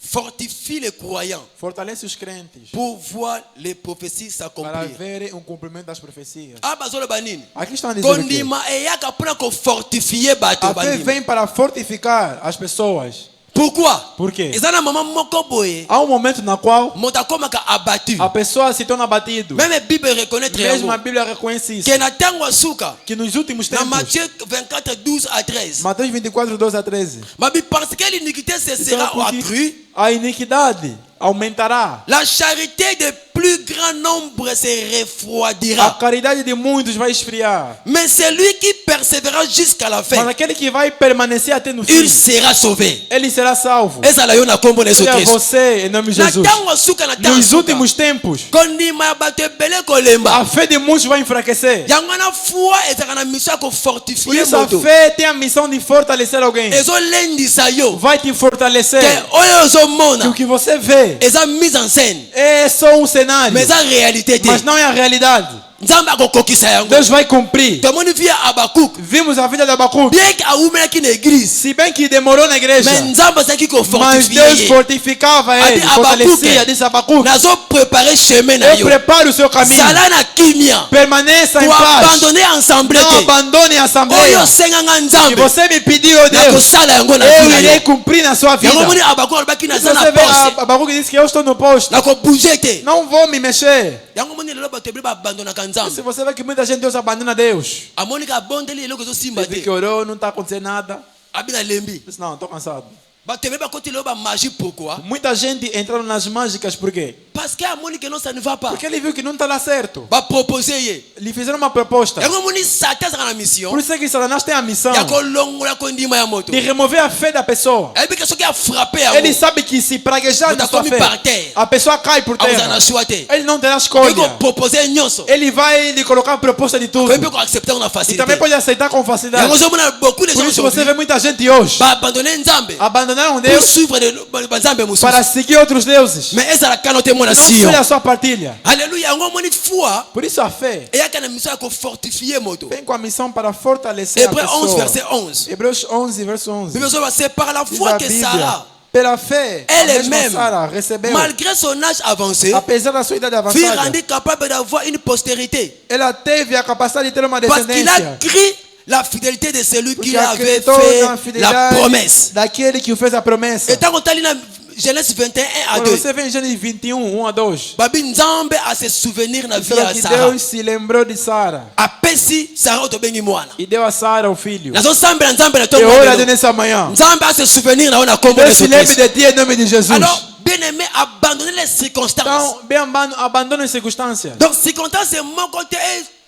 fortifie les croyants fortalece os crentes pour voir les prophéties para s'accomplir. verem o cumprimento das profecias. Ah, bazolo banini. Aqui estão a dizer o quê? Kondima eyaka pona ko fortifier bato A fé banini. vem para fortificar as pessoas. Pourquoi? Por quê? Ezana mama moko boye. Há um momento na qual Moto akomaka abattu. a pessoa se torna abatido. Même Bible reconnaît Mesmo a yango. Bíblia reconhece isso. Que na tango asuka. Que nos últimos Na tempos, Matthieu 24, 12 à 13. Mateus 24, 12 a 13, Mabi parce que l'iniquité cessera Então, ou porque accrue. a iniquidade aumentará. La charité de plus grand nombre se A refroidira. caridade de muitos vai esfriar. Mais celui qui persévérera jusqu'à la Mas fin, aquele que vai permanecer até no il fim, sera sauvé. ele será salvo. Eza la yo na kombo na Yesu E a Kristo. você, em nome de Na Jesus. tango suka na tango Nos suka. últimos tempos, Kondima ya bato ebele kolemba. a fé de muitos vai enfraquecer. Yango na foi ezaka na mission ya Por kofortifier isso a moto. fé tem a missão de fortalecer alguém. Ezolendisa yo. Vai te fortalecer. Ke oyo Que ozomona o que você vê eza mise en scène. é só um cenário, Mais eza réalité te. mas não é a realidade. Nzambe akokokisa yango. Deus vai cumprir. Tomoni via Abakuk. Vimos a vida de Abacuque. Bien que awumelaki na église. Se bem que demorou na igreja, Mais Nzambe azalaki mas kofortifier Deus ye. fortificava ele, Adi fortalecia, Abacuque. disse Abacuque. Nazo préparer chemin na Eu yo. preparo o seu caminho. Sala na kimia. Permaneça em Pour paz. abandonner ensemble Não te. abandone a assembleia. Oyo senganga Se Nzambe. você me pedir, oh Deus, Nakosala yango na eu vida irei yo. cumprir na sua vida. Yango moni Abakuk alobaki Se naza na você vê, poste. Abacuque disse que eu estou no posto. Nakobouge te. Não vou me mexer. Yango moni lelo bato ebele baabandonaka Se Nzambe. você vê que muita gente Deus abandona Deus. Amoni ka abondeli eloko ezosimba Teve te. que orou, não está acontecendo nada. Abi na lembi. Disse, não, estou cansado. Bato ebele bakoti lelo bamagie pourquoi? Muita gente entraram nas mágicas, por quê? Parce que amoni que non ça ne va pas. Porque ele viu que não está lá certo. Baproposer ye. Lhe fizeram uma proposta. Yango moni Satan azaka na mission. Por isso é que Satanás tem a missão Ya kolongola kondima ya moto. de remover a fé da pessoa. Ayebi ke soki afrappe Ele yango. sabe que se praguejar na Muta sua komi fé, par terre. a pessoa cai por Akozala terra. na choix te. Ele não terá Oyebi escolha. koproposer nyonso. Ele vai lhe colocar a proposta de tudo. Oyebi koaccepter na E facilité. também pode aceitar com facilidade. Yango ozomona beaucoup de Por gens isso você aujourd'hui vê muita gente hoje baabandonner Nzambe abandonaram pour Deus suivre banzambe mosusu. para seguir outros deuses. Mais ezalaka no te mona Não Sion. foi a sua partilha. Alléluia. Yango moni foi Por isso a fé eyaka na mission ya kofortifier moto. vem com a missão para fortalecer a Hébreux 11 pessoa. verset 11. Hebreus 11, verso 11. Bible ozoloba c'est par la Diz foi a que Bíblia, Sarah, pela fé, a mesma elle-même, Sara recebeu, malgré son âge avancé, apesar da sua idade fut avançada, rendue capable d'avoir une postérité. ela teve a capacidade de ter uma Parce qu'il a descendência. cru la fidélité de celui Porque qui avait acreditou na fait la fidelidade promesse. daquele que fez a promessa. Et tant qu'on t'a lu dans Genèse 21 à Quando 2, você vê em Gênesis 21, 1 a 2, Babi Nzambe a se souvenir na vie será à que Sarah. Deus se lembrou de Sara Apesi Sarah otobengi mwana. e deu a Sara o filho. Nazo sambela Nzambe na E tongo. ora de nessa manhã, Nzambe a se souvenir na ona kombo Deus se de lembre Christ. de ti em nome de Jesus. Alors, bien aimé, abandonner les circonstances. Então, bem abandone as circunstâncias. Donc, circonstances, c'est mon côté.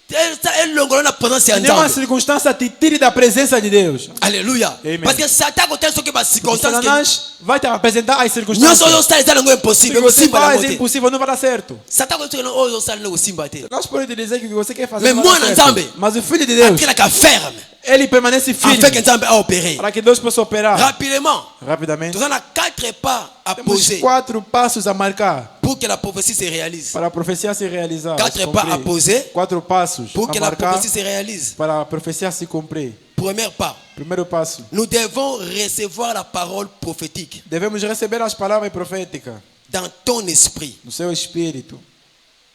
Et longueur na présence ya Nenhuma Nzambe. circunstância te tire da presença de Deus. Alléluia. Amen. Parce que Satan côté ce que ba circonstances que Satanás vai te apresentar as nyonso circunstâncias. oyo sala eza longo Se impossible. você Simba na faz mote. impossível, não vai dar certo. Satan côté oyo sala longo simba te. Nós podemos te dizer que o que você quer fazer Mais não moi, vai dar certo. Nzambe, Mas o Filho de Deus, Aquela ka ferme. ele permanece firme Afin que Nzambe a opéré. para que Deus possa operar Rapidement. rapidamente. Nous avons 4 pas à Temos poser 4 passos a marcar pour que la prophétie se réalise. para a profecia se realizar. 4 se pas à cumprir. poser 4 passos pour a que la marcar prophétie se réalise. para a profecia se cumprir. Premier pas. Primeiro passo. Nous devons recevoir la parole prophétique Devemos receber as palavras proféticas dans ton esprit. no seu espírito.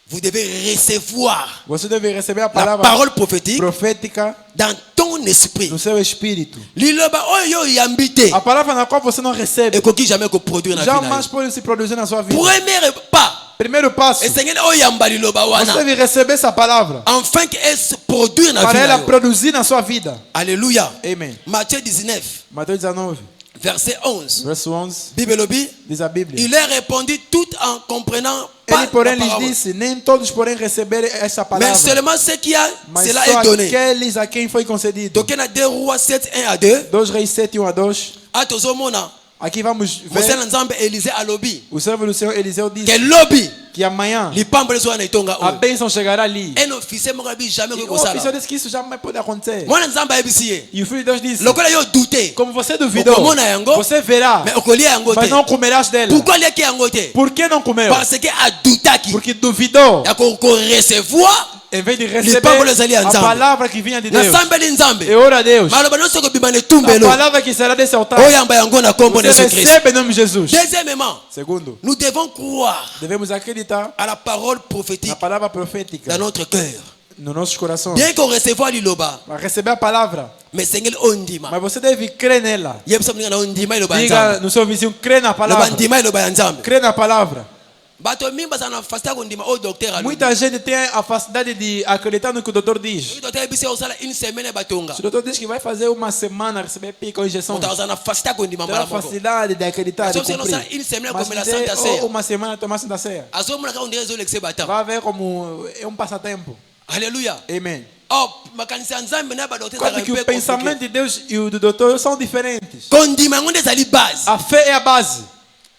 Vous devez recevoir Você deve receber a la palavra parole prophétique profética dans ton esprit. no seu espírito. Liloba oyo yambite. A palavra na qual você não recebe Et qui jamais produire na jamais vie. pode se produzir na sua vida. Premier pas. Primeiro passo. Et Seigneur oyo yamba liloba Você wana. deve receber essa palavra Enfin qu'elle se produise na para ela vie. produzir na sua vida. Alléluia. Amen. Matthieu 19, Mateus 19, verset 11. verso 11, Bible lobby. diz a Bíblia. Il leur répondit tout en comprenant pas Ele, porém, la lhes parole. disse: nem todos porém receberem essa Mais palavra, seulement ceux qui a, mas cela só est donné. aqueles a quem foi concedido. Donc il y a 2 rois 7, 1 à 2. 2 Reis 7, 1 a 2. Atozomona. Aqui vamos Você ver Nzambe Élisée à lobby. o servo do Senhor Eliseu disse Que lobby. que amanhã Lipambo leso na itonga a o. bênção chegará ali. Un officier mo gabi jamais E ko o oficial sala. disse que isso jamais pode acontecer. Mwana Nzambe ayebisie. E o filho de Deus disse: Lokola yo douter. como você duvidou, Okomona yango, você verá, Mais okolia yango mas te. não comerás dela. Pourquoi liaki yango te? Por que não comeu? Parce que a doutaki. Porque duvidou. Ya ko recevoir Em vez de Lipambo lezali receber ya a Nzambe. palavra que vinha de na Deus, sambeli Nzambe. e ora a Deus, Maloba nyonso ko bimane a tumbelo. palavra que será desse altar, Oyamba yango na kombo de você Jésus Christ. recebe em nome de Jesus. Deuxièmement, Segundo, nous devons croire devemos acreditar à la parole na prophétique palavra profética dans notre cœur. nos nossos corações. Bien qu'on recevoir liloba, Para receber a palavra, mais Seigneur ondima. mas você deve crer nela. Yebisa mninga na ondima iloba Diga Nzambe. no seu vizinho: crê na Loba palavra. ndima iloba Nzambe. Crê na palavra. bato mingi bazana fasta kondima o docteur alobi. Muita gente tem a facilidade de acreditar no que o doutor diz. O docteur bisi osala une semaine batonga. Se o doutor diz que vai fazer uma semana receber pica ou injeção, Muta bazana fasta kondima tem a mbala moko. facilidade de acreditar, de Mas se você cumprir. une semaine Mas comme la se Santa der Ceia. uma semana tomar Santa Ceia, Azo mona ka ondire zo lexe batam. vai ver como é um passatempo. Alléluia. Amen. Oh, makanisa nzambe na ba docteur Quase que o pensamento de Deus e o do doutor são diferentes. kondima ngonde zali base. A fé é a base.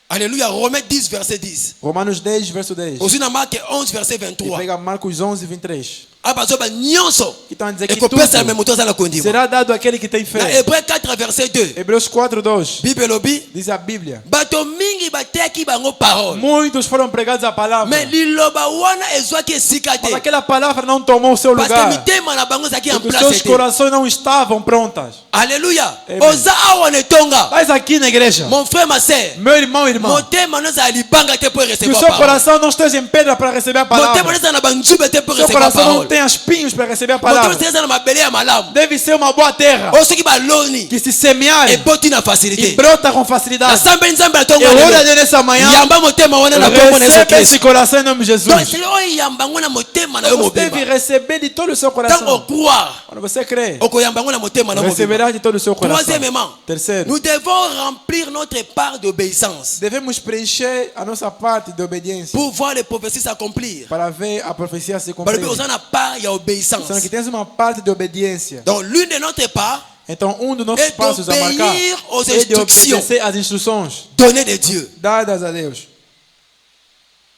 Alléluia. Romains 10 verset 10. Romanos 10, verso 10. Aussi na Marc 11 verset E 23. pega Marcos 11, 23. Abazoba nyonso. Que estão a dizer E que ko pesa tudo même moto za la kondima. será dado àquele que tem Na fé. Hébreux 4 verset 2. Hebreus 4, 2. Bible lobi Diz a Bíblia. bato mingi bateki bango parole. Muitos foram pregados a palavra. Mais liloba wana ezwaki esika Mas te. aquela palavra não tomou o seu Parce que lugar. mitema na bango zaki en Porque os place seus te. corações não estavam prontas. Alléluia. Amen. Oza awa netonga. Mas aqui na igreja, Mon frère, ma sœur. meu irmão e irmã, Motema não za libanga te pour que recevoir o seu parole. coração não esteja em pedra para receber a Motema palavra. não za na banjube te pour Seu recevoir coração não parole. tem espinhos para receber a Motema palavra. não za na mabele ya malamu. Deve ser uma boa terra Oso ki baloni. que se semear E boti na e facilité. brota com Na facilidade. sambe nzambe Eu atonga oro a lelo. Deus nessa manhã. Yamba motema wana na kombo na Yesu Recebe esse Kristo. coração em nome de Jesus. Donc c'est oyo yamba ngona motema na yo Você deve mobimba. receber de todo o seu Tango coração. croire. Quando você crê, Okoyamba ngona motema na mobimba. receberá de todo o seu coração. Troisièmement, Terceiro, nous devons remplir notre part d'obéissance devemos preencher a nossa parte de obediência pour voir les prophéties s'accomplir. para ver a profecia se Parce cumprir. que nous avons part il y a obéissance. Sendo que tens uma parte de obediência. Donc l'une de notre part Então, dos nossos é passos a marcar d'obéir aux é de instructions obedecer às instruções données de Dieu. dadas a Deus.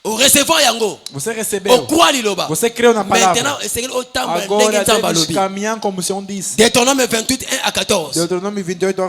Au recevoir yango, Você au recebeu, croire liloba. você creu na Maintenant, palavra. c'est au temps ndenge Agora nzamba deves lobi. caminhar como o Senhor disse. Deutéronome 28 1 à 14. Deuteronômio 28,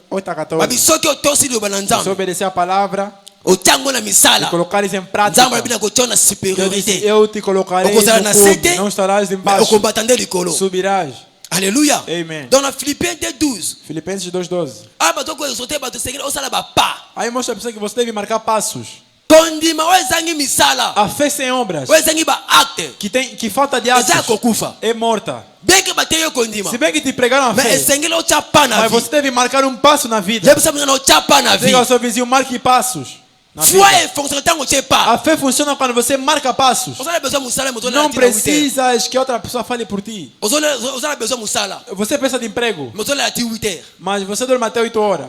8 a 14. Babi soki otosi liloba na Se nzambe, obedecer a palavra otango na e misala. colocar isso em prática, Nzambe lobi na kotia na Deus disse, supériorité. eu te colocarei Okozala na no sete, cume, não estarás Mais embaixo, okombatande likolo. subirás. Alléluia. Amen. Dans la Philippiens 2:12. Filipenses 2,12. Ah, bato ko exauter bato sengeli osala ba pas. Aí mostra a pessoa que você deve marcar passos. Kondima wezangi misala. A fé sem obras, Wezangi ba acte. que falta de Eza atos, kokufa. é morta. Bien que bateyo kondima. Se bem que te pregaram a Mais fé, esengeli ochapa na mas vie. você deve marcar um passo na vida. Jebisa mwana ochapa na vie. Diga ao seu vizinho, marque passos na Foi vida. fonctionne tango chepa. A fé funciona quando você marca passos. Osala besoin musala moto na Não tina 8. precisas que outra pessoa fale por ti. Osala besoin musala. Você precisa de emprego, Moto na ati 8. mas você dorme até 8 horas.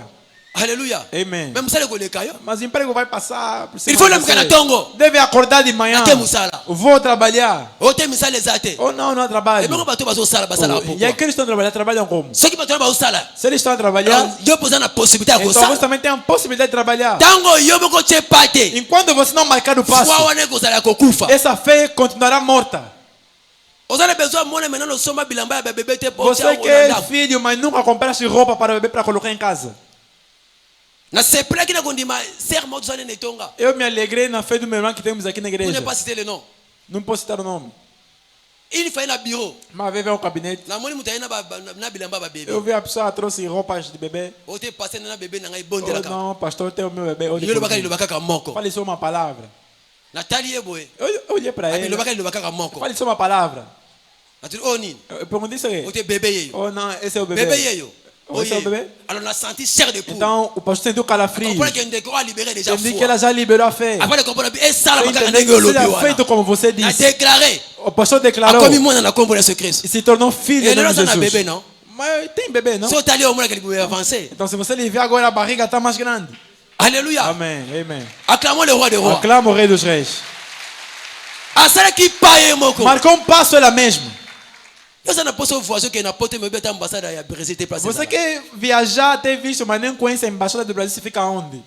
Alléluia. Amen. Même musala ko leka yo. Mas o emprego vai passar por cima Il faut de lamka na você. tongo. Deve acordar de manhã. Ate musala. Vou trabalhar. Ote misala ezate. Ou não, não trabalho. Et bien bato bazo sala basala E pourquoi? aí que eles estão trabalhando? Trabalham como? Soki bato bazo sala. Se eles estão a trabalhar, Yo posa na possibilité ya então você kosala. também tem a possibilidade de trabalhar. Tango yo moko chepa te. Enquanto você não marcar o passo, Foi wana kozala kokufa. essa fé continuará morta. Osala besoin mona maintenant soma bilamba ya bébé te po. Você que é filho, mas nunca compraste roupa para beber para colocar em casa. Na sepela ki na kondima ser moto zane netonga. Eu me alegrei na fé do meu irmão que temos aqui na Pour ne igreja. pas citer le nom. Não posso citar o nome. Il foi na bureau. Mas veio ao gabinete. Na moni mutaina na bilamba ba bébé. Eu vi a pessoa trouxe roupas de bebê. Ote passé na bébé na ngai bonde la Oh, ka. não, pastor, tem o meu bebê. Olhe Yo por lobaka mim. lobaka ka moko. Fale só uma palavra. Natali eboye. Eu olhei para Abi ele. lobaka ka moko. Fale só uma palavra. Atiri oni. Eu perguntei isso aí. Ote bébé yeyo. Oh, não, esse é o bebê. Bébé yeyo. Oh, esse é o bebê? Alors on a senti chair de poule. Então, o pastor sentiu calafrio. Comprendre que ndeko a libéré déjà Ele disse foi. que ela já liberou a fé. Après de comprendre et ça la Você makaka entendeu ndenge que olobi seja wana. feito como você A disse. déclaré. O pastor A declarou komi mwana na kombo na ce Christ. e se tornou filho Et de là ça na bébé Jesus. non. Mas tem bebê, não? Si on t'allait au moins qu'il pouvait avancer. Então, se você lhe ver agora, a barriga está mais grande. Alléluia. Amém, amém. Acclamons le roi des rois. Aclama o rei dos reis. Asala qui paye moko. Marcou um passo ela mesmo. Yo ça na poso voisin que na pote me beta ambassade ya Brésil te place. Você quer viajar, ter visto, mas nem conhece a embaixada do Brasil, você fica onde?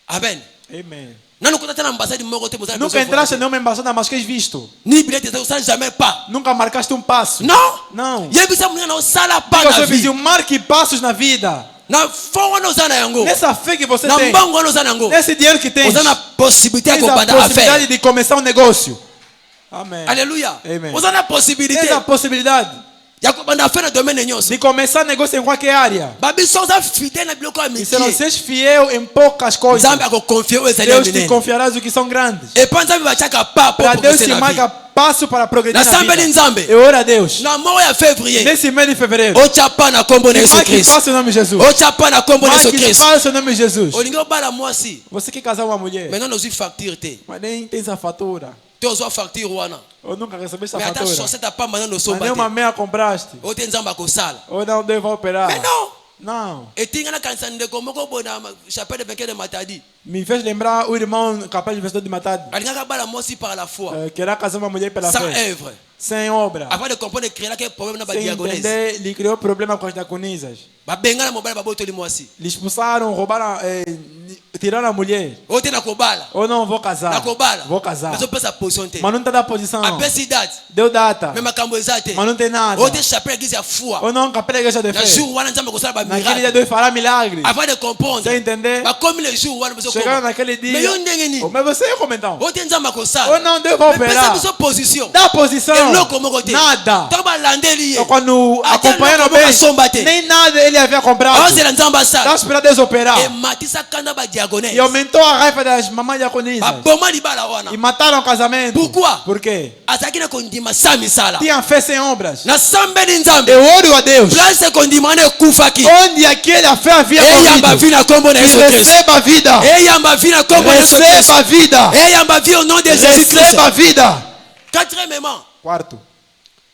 Amen. Amém. Nanu kota na ambassade moko te mozana. Nunca entraste numa embaixada, mas queres visto. Ni billet ça jamais pas. Nunca marcaste um passo. Non. Não. Yebisa mwana na sala pa Diga ao na seu vie. vizinho, marque passos na vida. Na fongo no zana yango. Nessa fé que você Na tem, mbango no zana yango. nesse dinheiro que tem, Ozana possibilité tens ko a banda affaire. possibilidade de começar um negócio. Amém. Alléluia. Amen. Ozana possibilité. Tens a possibilidade Ya ko banda affaire na domaine nyonso. de começar negócio em qualquer área. Babi soza fidèle na biloko ya E se não métier. seres fiel em poucas coisas, Nzambe ako confier o ezali Deus te minene. confiará o que são grandes. Et pas Nzambe bachaka pa Para pour Deus progresser te na vie. marca passo para progredir Na na sambeli vida. nzambe. Eu oro a Deus. Na mois ya février. Nesse mês de fevereiro. Ochapa na kombo na Que Yesu marque Christ. faça o nome de Jesus. Ochapa na kombo na Yesu Marque Christ. faça o nome de Jesus. Olingi obala mwasi. Você que casar uma mulher, Maintenant nozwi facture te. mas nem tem essa fatura. Te ozwa facture wana. Eu nunca recebi essa Mais ata fatura. chaussette apamba na Mas nosomba nem uma te. meia compraste. Ote nzambe akosala. Ou não devo operar. Mais non. Não. Etinga na kanisa ndeko moko bona chapelle de vainqueur de Matadi. Me fez lembrar o irmão capaz de vencedor de Matadi. Alingaka bala mwasi par la foi. Que era casar uma mulher pela Sans fé. œuvre. Sem obra. Avant de comprendre créer là quel problème na ba Sem diagonese. entender, ele criou problema com as diaconisas. Ba bengana mobala ba botoli mwasi. Eles expulsaram, roubaram, tiraram a mulher. Ote na kobala. Ou não, vou casar. Na kobala. Vou casar. Mas eu penso a position te. Mas não está da posição. A pensidade. Deu data. Même makambo ezate. Mas não tem nada. Ote chapelle église ya foi. Ou não, capela igreja de Na fé. jour wana nzambe kosala ba Naquele dia miracle. Deus fará milagres. Avant de comprendre. Você entender? Ba comme le jour wana beso Chegaram koma. naquele dia. Mais yo ndenge ni. Mas você é como então? Ote nzambe kosala. Ou não, Deus vai Mais pensa operar. biso position. Da posição. Eloko moko te. Nada. Então balandeli ye. Então, quando Até acompanhando eloko bem, moko asomba te. nem nada ele havia comprado. Ozela nzambe asala. Estava esperando Deus operar. Ematisa kanda ba diagonese. E aumentou a raiva das mamães diaconisas. Baboma libala wana. E mataram o casamento. Pourquoi? Por quê? Azalaki na kondima sa misala. Tinha fé sem obras. Na sambeli nzambe. Eu oro a Deus. Place kondima na ekufaki. Onde aquele a fé havia Eyamba morrido. vi na kombo na Yesu Christ. Receba a vida. Eyamba vi na kombo na Yesu Christ. Receba a vida. Eyamba vi au nom de Jésus Christ. Receba a vida. Quatrièmement, Quarto.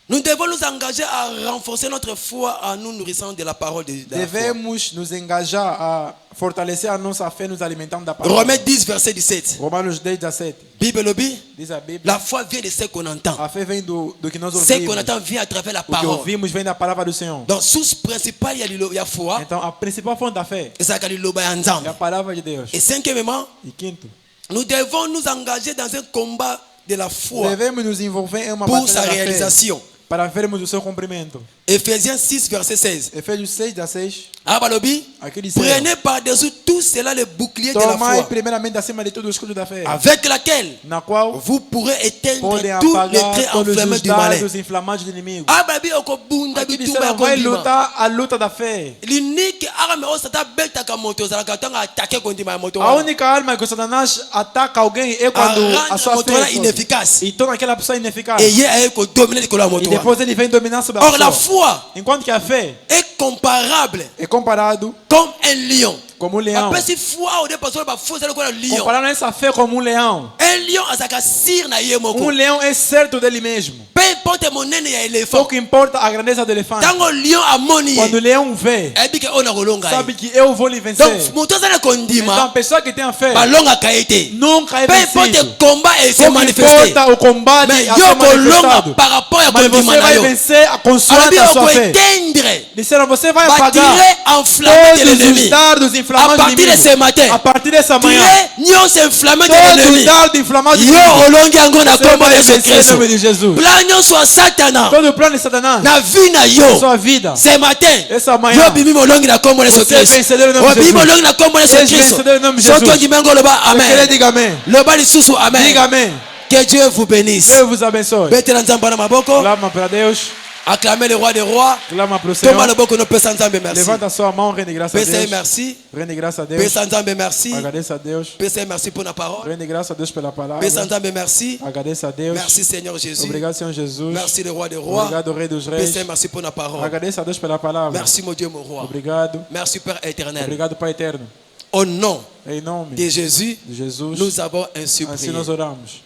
nous devons nous engager à renforcer notre foi en nous nourrissant de la parole de la foi. Devemos nos engajar a fortalecer a nossa fé nos alimentando da palavra. Romains 10, verset 17. Romanos 10, 17. Bible lobby. Diz a Bíblia. La foi vient de ce qu'on entend. A fé vem do que nós Ce qu'on ouvimos. entend vient à travers la O que parole. ouvimos vem da palavra do Senhor. Donc, source principale, il y a foi. Então, a principal fonte da fé Et ça, il y a é a palavra de Deus. Et cinquièmement, E quinto, nous devons nous engager dans un combat de la foi devemos nos envolver em uma pour sa batalha da fé réalisation. para vermos o seu cumprimento. Ephésiens 6, verset 16. Efésios 6, 16. Abalobi, Aqui diz: prenez par-dessus tout cela le bouclier de la Tomai foi, primeiramente acima de tudo o escudo da fé, avec laquelle na qual vous pourrez éteindre podem tous les apagar traits todos enflammés os du malin. dardos inflamados do inimigo. Abalobi, okobunda Aqui bitumba disseram: vai kondima. lutar a luta da fé. L'unique arme au satan beltaka moto zalaka tanga attaquer kondima ya moto A wana. única arma que o Satanás ataca alguém é quando a Arrange sua moto wana fé inefficace. e torna aquela pessoa ineficaz. Et hier elle ko dominer likolo ya E moto wana. depois ele vem dominar sobre a Or la pessoa. foi Enquanto que a fé est comparable é comparado comme un lion. como um leão. Après si foi au départ sur ba foi c'est quoi le lion. Comparando essa fé como um leão. Un lion azaka sir na ye moko. Um leão é certo dele mesmo. Peu importe monene ya éléphant. Pouco importa a grandeza do elefante. Tango lion amoni Quando o ye. leão vê, Ebi ke ona kolonga sabe ye. que eu vou lhe vencer. Donc moto zana Então a kondima pessoa que tem a fé balonga kaete. nunca é Peu importe vencido. combat et se Pouco manifester. importa o combate Mais a yo ser kolonga manifestado. par rapport à Mas kondima você na vai yo. vencer a consoante Alors a on sua peut fé. éteindre. Disseram, você vai Batirer apagar enflammé de todos os l'ennemi. dardos À inflamados do partir de inimigo. ce matin. A partir dessa manhã, Tirer nyonso inflammé de todos os l'ennemi. dardos inflamados do Yo inimigo. olongi yango na Você kombo vai ya Yesu vencer em Kristo. nome de Jesus. Plan nyonso ya satana Todo o plano de Satanás na vie na na yo. sua vida. Ce matin, Essa manhã, yo bimi molongi na kombo ya Yesu você é Kristo. vencedor em nome de Obimi Jesus. molongi na kombo ya Yesu És Kristo. vencedor em nome de Soki Jesus. ondimi yango loba Você querer, amen. diga amém. Loba lisusu Diga amen. amém. Que Dieu vous bénisse. Deus vos abençoe. Betela nzambe na maboko. Clama para Deus. Acclamez le roi des rois. Clama para o Senhor. Toma le boko no pesa nzambe merci. Levanta a sua mão, rende graça a Pesa Deus. merci. Rende graça a Deus. Pesa nzambe merci. Agradeça a Deus. Pesa merci pour la parole. Rende graça a Deus pela palavra. Pesa nzambe merci. Agradeça a Deus. Merci Seigneur Jésus. Obrigado, Senhor Jesus. Merci le roi des rois. Obrigado, Rei dos Reis. Pesa merci pour la parole. Agradeça a Deus pela palavra. Merci mon Dieu mon roi. Obrigado. Merci Père éternel. Obrigado, Pai eterno. Au nom Em nome de Jésus, de Jesus, nous avons ainsi assim prié. nós oramos.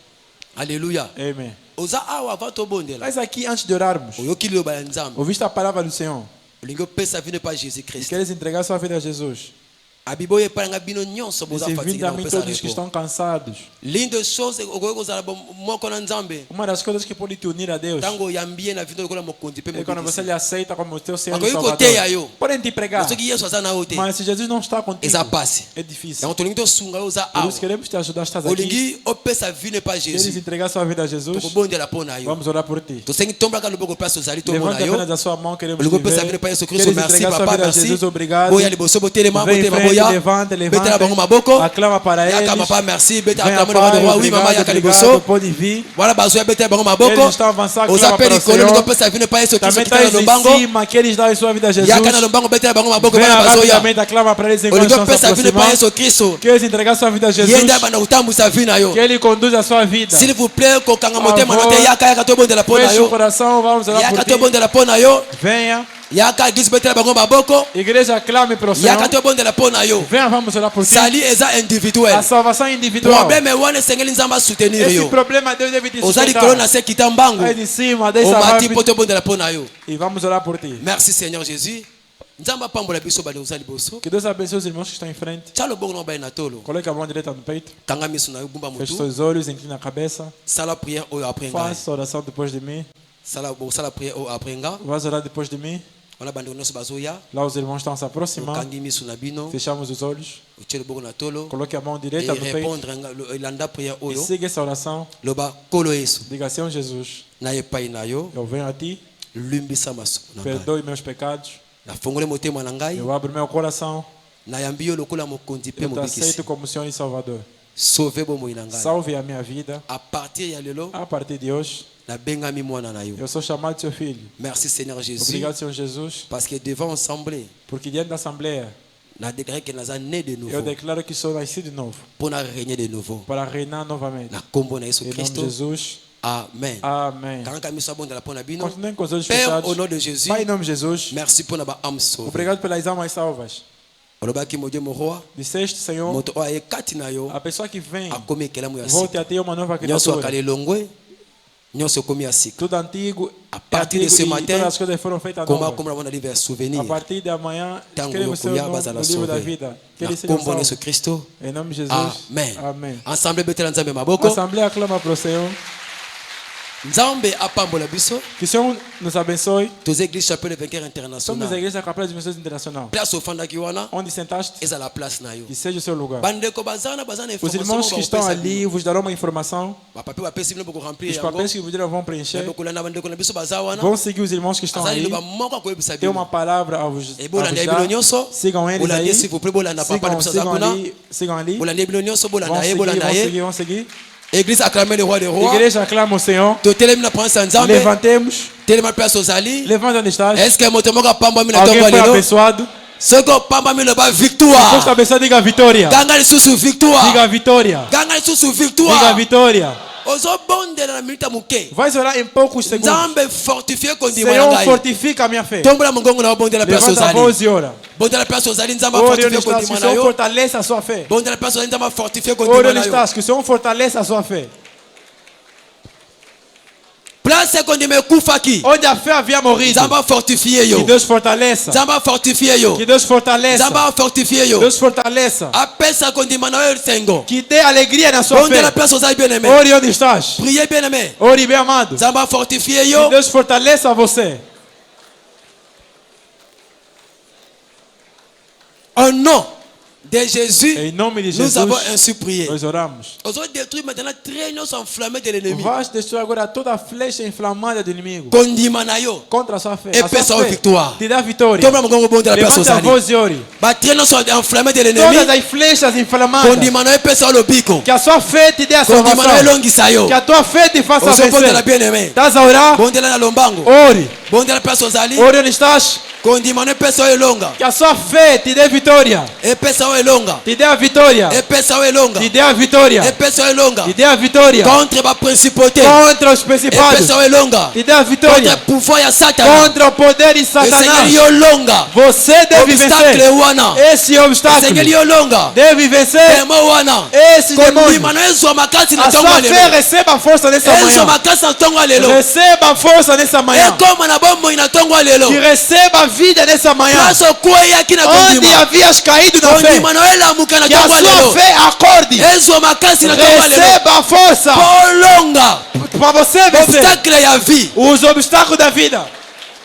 Alléluia. Amém. Oza awa avant tobondela. Mas aqui, antes de orarmos, Oyoki loba ya nzambe. ouviste a palavra do Senhor. Olingo pesa vino pa Jésus E Christ. queres entregar sua vida a Jesus. Abibo ye paranga bino nyonso boza Esse fatigué vindo a na mim pesa todos que repos. estão cansados. L'une des choses okoki kozala moko na nzambe. Uma das coisas que pode te unir a Deus Tango oyambie na vino lokola mokonzi pe é quando você mobikisi. lhe aceita como teu Senhor e Akoki Salvador. koteya yo. Podem te pregar, Soki Yesu aza na yo te. mas se Jesus não está contigo, Eza pasi. é difícil. Yango tolingi tosunga yo oza Por awa. isso queremos te ajudar, estás aqui. Olingi opesa vino pa Queres Jésus. entregar sua vida a Jesus? Tokobondela mpo na yo. Vamos orar por ti. Tosengi tombolaka loboko place ozali tomona Levante yo. apenas a sua mão, queremos te Olingo pesa vino ver. pa Yesu Kristo. Queres Merci entregar sua papa, vida a merci. Jesus? Obrigado. Boya liboso botelema Vem em botema frente, boya. levante, Betela bango maboko. Acclama para eles. Yaka papa merci. Betela Venha, acclama le roi Pai, de roi. Oui maman yaka obrigado liboso. pode vir. Voilà bazoya betela bango maboko. Eles estão avançando, Os clama para appels o de colo Senhor. não pensa vir para isso Também que está está no em bango. cima, que eles dão em sua vida a Jesus. Yaka na bango betela bango maboko Venha bana bazoya. rapidamente, aclama para eles O enquanto ligo estão se pensa vir para aproximando. isso Cristo. Que eles entregar sua vida a Jesus. Yenda bana utamu sa vie na yo. Que Ele conduz a sua vida. S'il vous plaît ko kanga motema Favor. note yaka to bonde la pona Feche o yo. coração, vamos orar Yaka por to ti. bonde la pona yo. Venha. Yaka gis betela bango maboko. Igreja, clame para o Senhor. Yaka to bonde la pona yo. Venha, vamos orar por ti. Sali eza individuel. A salvação individual. Problème wana sengeli nzamba soutenir Esse yo. problema Deus deve te Ozali sustentar. corona se kita mbangu. Aí de cima, O deixa mati rápido. poto bonde la pona yo. E vamos orar por ti. Merci Seigneur Jésus. Nzamba pambola biso bale ozali boso. Que Deus abençoe os irmãos que estão em frente. Tchalo bongo no baina tolo. Coloque a mão direita no peito. Kanga miso na yo bumba Feche mutu. seus olhos, inclina a cabeça. Sala prière oyo après nga. Faça a oração depois de mim. Sala prière oyo après nga. Vai orar depois de mim. Wana bando nyonso bazoya. Lá os irmãos estão se aproximando. Kangi miso na bino. Fechamos os olhos. Tchelo bongo na tolo. Coloque a mão Et direita no peito. répondre landa prière E oyo. siga essa oração. Loba kolo yesu. Diga, Senhor Jesus, Na epai na yo. eu venho a ti. Lumbisa maso. Perdoe meus pecados. Na fongole motema na ngai. Eu abro meu coração. Na yambi yo lokola mokonzi pe Eu te mobikisi. aceito como Senhor e Salvador. Sauve bomoi na ngai. Salve a minha vida. À partir ya lelo. A partir de hoje, Na bengami mwana na yo. eu sou chamado de seu filho. Merci Seigneur Jésus. Obrigado, Senhor Jesus, Parce que devant l'assemblée, porque diante da Assembleia, na déclaré que nous né de eu nouveau. declaro que sou nascido de novo, Pour na régner de nouveau. para reinar novamente. Na combo na Yesu Em nome Christo. de Jesus, Amen. amém. Quand nous sommes dans la pona bino. Continuem com os olhos Père, fechados. au nom de Jésus. Pai, em nome de Jesus, Merci pour na ba âme sauvée. obrigado pelas almas salvas. Olobaki mo Dieu mo roi. Disseste, Senhor, Moto o e kati na yo. a pessoa que vem, A komi kelamu ya volte sika. a ter uma nova Nyonso criatura. akale longwe. Nyonso komi ya sika. Tudo antigo, A é partir de antigo ce e matin, todas as coisas foram feitas Como novas. comme na livre souvenir. A partir de amanhã, Tango escreva o seu yokuya nome bazala no livro da sauvé. vida. Que Na ele seja combo na Yesu salvo. Christo. Em nome de Jesus, Amen. amém. Ensemble betela nzambe A maboko. Assembleia aclama para o Senhor. Nzambe apambola biso. Que o Senhor nos abençoe. Tos églises chapelle vainqueur Somos a international. igreja capaz de missões internacional. Place ofandaki wana. Onde sentaste, Eza la place na yo. que seja o seu lugar. Bandeko bazana bazana Os irmãos que estão ali vos darão uma informação. Papi bapesi bino boko remplir Os yango. papéis que vos vão preencher. Bokolanda bandeko na biso baza wana. Vão seguir os irmãos que estão Azali ali. loba moko akoyebisa Tem uma bino. palavra a vos Ebolanda bino dar. nyonso. Sigam eles Bolanda aí. s'il vous plaît bolanda papa na biso zakuna. Sigam ali. Bolanda bino nyonso Vão bolanda ye seguir, bolanda vão ye. seguir, vão seguir. Église acclamée le roi des rois. Igreja aclama o Senhor. Totelemi na prince nzambe. Levantemos. Telema place ozali. Levanta onde estás. Est-ce que moto moko apamba mi na Alguém tongo foi lelo? abençoado. Soko apamba mi loba Foste victoire. abençoado, diga vitória. Ganga lisusu victoire. Diga vitória. Ganga lisusu Diga victoire. vitória. Ozobondela na minute muke. Vai orar em poucos segundos. Nzambe fortifié kondima na Senhor, ngai. fortifica a minha fé. Tombola mongongo na bondela place Levanta a ozali. voz e ora. Bondela place ozali nzambe Ore onde fortifié estás, que kondima o na Senhor yo. fortaleça a sua fé. Bondela place ozali nzambe fortifié Ore kondima onde na yo. estás, que o Senhor fortaleça a sua fé. Place kondima ekufaki. Onde a fé havia morrido. Nzambe fortifié Que yo. Deus fortaleça. Nzambe fortifié yo. Que Deus fortaleça. Nzambe fortifié yo. Deus fortaleça. Apesa kondima na yo sengo. Que dê alegria na sua Bondela fé. place ozali bien aimé. Ore onde estás. Priez bien aimé. Ore bem amado. Nzambe fortifié Que yo. Deus fortaleça você. Au nom de Jésus, Em nome de nous Jesus, avons ainsi prié. nós oramos. Nous allons détruire maintenant très nos enflammés de l'ennemi. Vais destruir agora toda a flecha inflamada do inimigo. Kondima na yo. Contra a sua fé. E A peça sua a fé vitória. te dá vitória. Toma mongongo bon de la personne Levanta a ozali. voz e ore. Ba très nos enflammés de l'ennemi. Todas as flechas inflamadas. Kondima na yo peça o lobiko. Que a sua fé te dê a Kondima na yo salvação. longisa yo. Que a tua fé te faça Ozo bon de la vencer. bien aimé. Estás a orar? Bon de la lombango. Ore. Bon de la personne ozali. Ore onde estás. Kondima na yo peça o elonga. Que a sua fé te dê vitória. E peça o elonga. Te dê a vitória. E peça o elonga. Te dê a vitória. E peça o elonga. Te dê a vitória. Contre ba principauté. Contra os E principados. peça o elonga. Te dê a Contre vitória. pouvoir ya Satan. Contra o poder de Seigneur Satanás. yo longa. Você deve Obstacle vencer. wana. Esse Seigneur obstáculo. yo longa. Deve vencer. Demo wana. Esse Kondima demônio. na ezwa makasi na A tongo sua fé lelo. receba força nessa Ezwa manhã. makasi na tongo lelo. Receba força nessa manhã. Ekoma na bombo na tongo lelo. Que receba vida nessa manhã. Place okwea kina Onde kondima. havias caído na fé. Kondima na elamuka na Que a tongo sua lelo. fé acorde. Ezwa makasi na tongo lelo. Receba força Polonga. para você vencer Obstacle ya vie. os obstáculos da vida.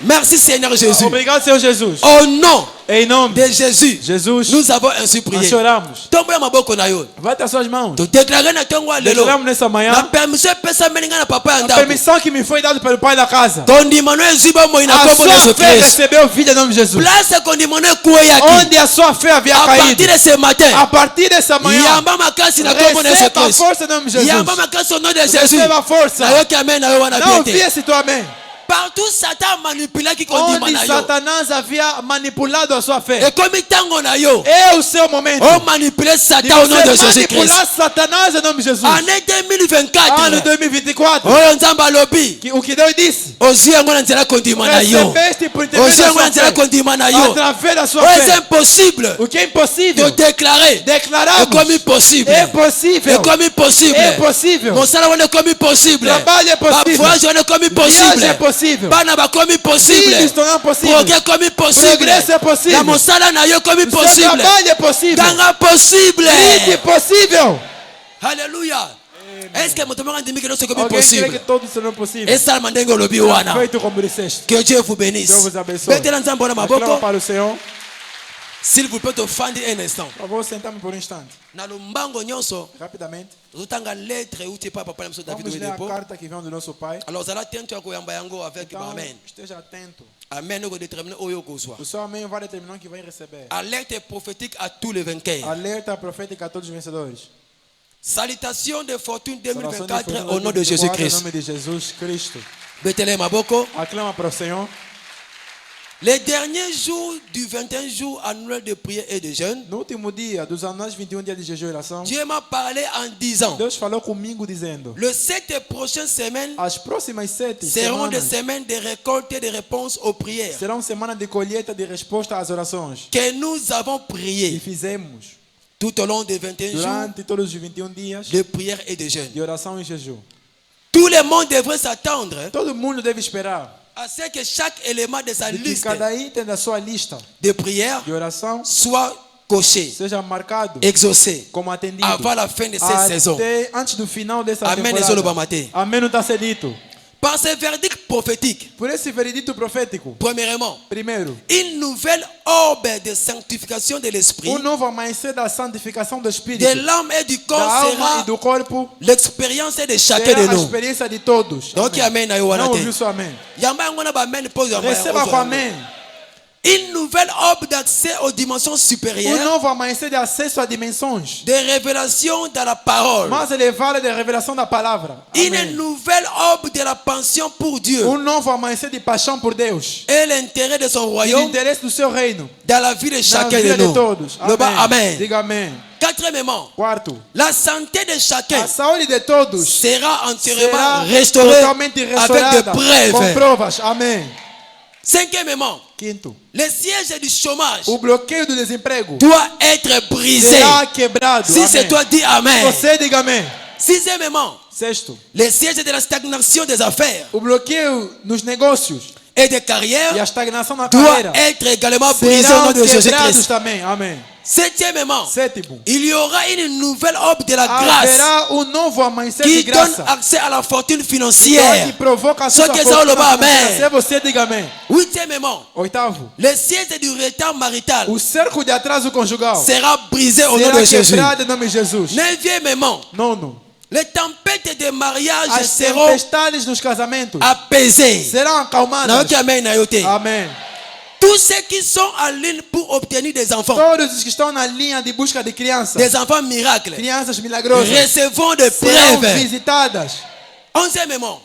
Merci Seigneur Jésus. Obrigado, Senhor Jesus. Au nom Em nome de Jésus, Jesus, nous avons ainsi prié. nós choramos. Tombola maboko na yo. Vai ter suas mãos. Tu déclarer na tongo lelo. Declaramos nessa Na manhã permission pesa meninga na papa a andako. permissão que me foi dada pelo pai da casa. Kondi Manuel ziba mo ina A kombo sua Jesus fé Christ. recebeu vida em nome de Jesus. Place kondi Manuel kuya ki. Onde a sua fé havia À caído, partir de ce matin. a partir dessa manhã, Yamba makasi na kombo na Jesus receba a Christ. força em nome de Jesus. Yamba makasi au nom de Jésus. Receba a força. Na yo ki amen na yo wana Não biete. ouvia esse teu amém. Partout Satan manipula ki kondi Onde mana yo. Satanás havia manipulado a sua fé. Et comme tango na yo. É o seu momento. On manipule De Satan au nom de você Jésus Christ. manipular Satanás em nome de Jesus. Année 2024. Ano 2024. Oyo nzamba lobi. O que Deus disse. Ozwi yango na nzela kondima na yo. Recebeste por intermédio Ozwi da yango na sua nzela fé. kondima na yo. Através da sua Oyo c'est fé. impossible O que é de impossível. déclarer. Declaramos. É comme impossible. É possível. É comme impossible. É possível. Mosala wana é comme impossible. Trabalho é possível. Voyage wana é comme Viagem impossible. é possível. Bana ba comme impossible. Filhos tornam possível. Progrès comme impossible. Progresso é possível. Na mosala na yo comme O seu impossible. trabalho é possível. Ganga possible. Grite possível. Alléluia. Est-ce que moto manga ndimi que non c'est comme Alguém crê que impossible? todos serão possíveis. Essa mandenge olobi wana. Feito como disseste. Que Dieu vous bénisse. Deus vos abençoe. Betela nzambo na Aclama maboko. para o Senhor. S'il vous plaît, te fandi un instant. Por favor, sentamos por um instante. Na lumbango nyonso, Rapidamente. zotanga lettre uti papa papa David Vamos ler a Oyedepo. carta que vem do nosso pai. Alors zala tento ya koyamba yango avec Então, amen. esteja atento. Amen ko déterminer oyo kozwa. O seu amém vai determinar o que vai receber. Alerte prophétique à tous les vainqueurs. Alerta profética a todos os vencedores. Salutation de fortune Saudação de 2024 fortuna au nom de 2024, Em Jésus-Christ. nome de Jesus Cristo. Betele maboko. Aclama para o Senhor. Les derniers jours du 21 jours annuel de prière et de jeûne, No último dia dos anos 21 dias de jejum e oração, Dieu m'a parlé en disant, Deus falou comigo dizendo: les 7 prochaines semaines as próximas 7 seront des semanas semaines de récolte et de réponse aux prières serão semanas de colheita de resposta às orações que nous avons que priées fizemos tout au long des 21 jours durante todos os 21 dias de prière et de jeûne. de oração e jejum. Tout le monde devrait s'attendre Todo mundo deve esperar à ce que chaque élément de sa de que liste cada item da sua lista de prière de oração soit coché, seja marcado exaucé como atendido avant la fin de cette saison. até antes do final dessa Amém, temporada. Exolo Bamate. Amém, não está ser dito. Par ce verdict prophétique, Por esse veredito profético, premièrement, primeiro, une nouvelle orbe de sanctification de l'esprit, novo amanhecer da santificação do Espírito, de l'âme et du da corps alma sera e do corpo, l'expérience de chacun será de a nous. experiência de todos. Donc, Amém. Amen, na yo wana Não te. ouviu só amém. Yamba yango na ba amen, pose yamba Receba yango. com amém. Une nouvelle orbe d'accès aux dimensions supérieures, Novo amanhecer de acesso a dimensões de révélation dans la parole. mais elevada de revelação da palavra. Une Amém. nouvelle orbe de la pension pour Dieu Novo amanhecer de paixão por Deus. et l'intérêt de son E o royaume interesse do seu reino. dans la vie de Na chacun vida de de nous. todos. Le bas, Amém. amen. Diga amém. Quatrièmement, Quarto, la santé de chacun a saúde de todos sera entièrement será restaurée totalmente avec restaurada des preuves. com provas. Amém. Cinquièmement, Quinto, le siège du chômage o bloqueio do desemprego doit être brisé. será quebrado. Si c'est Amém. toi, dis Amen. Você diga amém. Sixièmement, Sexto, le siège de la stagnation des affaires o bloqueio nos negócios et des e a carrières estagnação na doit carreira être également brisé au serão nom de quebrados Jésus-Christ. também. Amém. Septièmement, Sétimo, il y aura une nouvelle orbe de la grâce haverá novo amanhecer de qui donne graça accès à la fortune que financière. provoca a Só sua que essa aula vai, fortuna amém. financeira. Se você diga amém. Huitièmement, Oitavo, le siège du retard marital o cerco de atraso conjugal sera brisé au nom será de Jésus. quebrado em nome de Jesus. Neuvièmement, Nono, les tempêtes de mariage as seront tempestades nos casamentos apaisées. serão acalmadas. Non, qui amène à yote. Amém. Tous ceux qui sont en ligne pour obtenir des enfants, Todos os que estão na linha de busca de crianças, des enfants miracles, crianças milagrosas, recevront des serão preuves. visitadas. Onzièmement,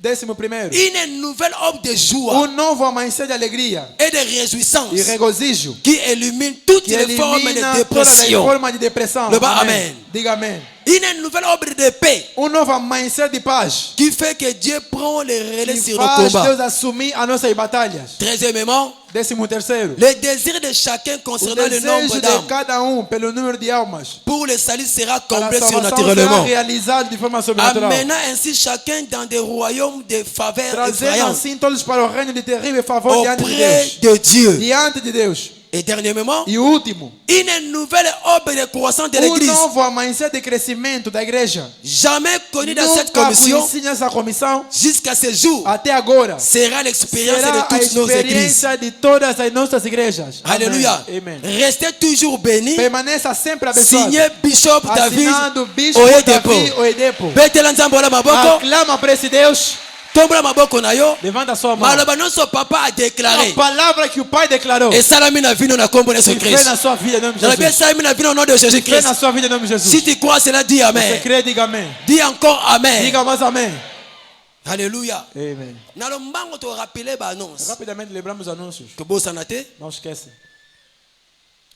11º, une nouvelle orbe de joie novo amanhecer de alegria et de réjouissance e regozijo qui illumine toutes que les formes elimina de toda a dépression. forma de depressão. Le bas, amen. Diga amém. Une nouvelle orbe de paix Novo amanhecer de paz qui fait que Dieu prend les relais que sur le faz combat. Deus assumir as nossas batalhas. 13èmement, 13º, le désir de chacun o concernant le nombre desejo de d'âmes cada pelo número de almas pour le salut sera para a comblé salvação será surnaturellement. realizado de forma sobrenatural, Amenant ainsi chacun dans des royaumes de faveur trazendo effrayante assim todos para o reino de terrível favor diante de auprès Deus. de Dieu. Diante de Deus. Et dernièrement, E o último, une nouvelle ordre de croissance de l'église. novo amanhecer de crescimento da igreja. Jamais connu dans cette Nunca commission conheci nessa comissão jusqu'à ce jour. até agora. Sera l'expérience Será de a toutes nos églises. experiência de todas as nossas igrejas. Alléluia. Amen. Restez toujours bénis. Permaneça sempre abençoado. Signé Bishop David Assinando Bispo Oyedepo. Davi Oyedepo. Betela nzambo la maboko. Aclama para esse Deus. Tombola maboko na yo. Levanta a sua mão. Maloba nosso papa a déclaré. A palavra que o Pai declarou. Et salami na vino na kombo na Se Jésus crê Christ. na sua vida em nome de Dans la bien Jesus. salami na vino au nom de Jésus Se crê na Christ. sua vida em nome de Jesus. Si tu crois cela, dis Você Amen. crê, diga amém. Dis encore Amen. Diga mais amém. Alléluia. Amém. Na lo mbango to rappeler ba annonce. Rapidamente lembramos os anúncios. Que bo sanate. Não esquece.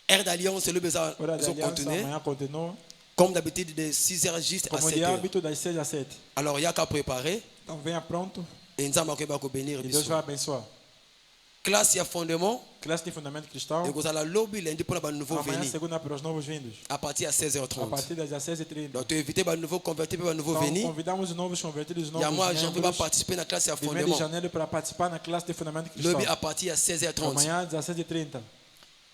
Ère d'alliance le besoin Hora de sont aliança, continuer. amanhã continua. Comme d'habitude de 6h juste à Como de 7h. hábito, das 6 às 7. Alors il y a qu'à préparer. Então venha pronto Et nzamba ko ba ko bénir e Deus biso. vai abençoar. Classe ya fondement. Classe de fundamento cristão. Et vous allez lobby lundi pour les nouveaux Amanhã, venus. segunda, para os novos vindos. À partir de A 16h30. partir das 16h30. Donc tu évites les nouveaux convertis et les nouveaux Então, venus. convidamos os novos convertidos, os Il y a novos moi, j'en vais pas membros. participer dans la classe à De 1 de fondement. janeiro para participar na classe de fundamento cristão. Lobby à partir de 16h30. Amanhã, 16h30.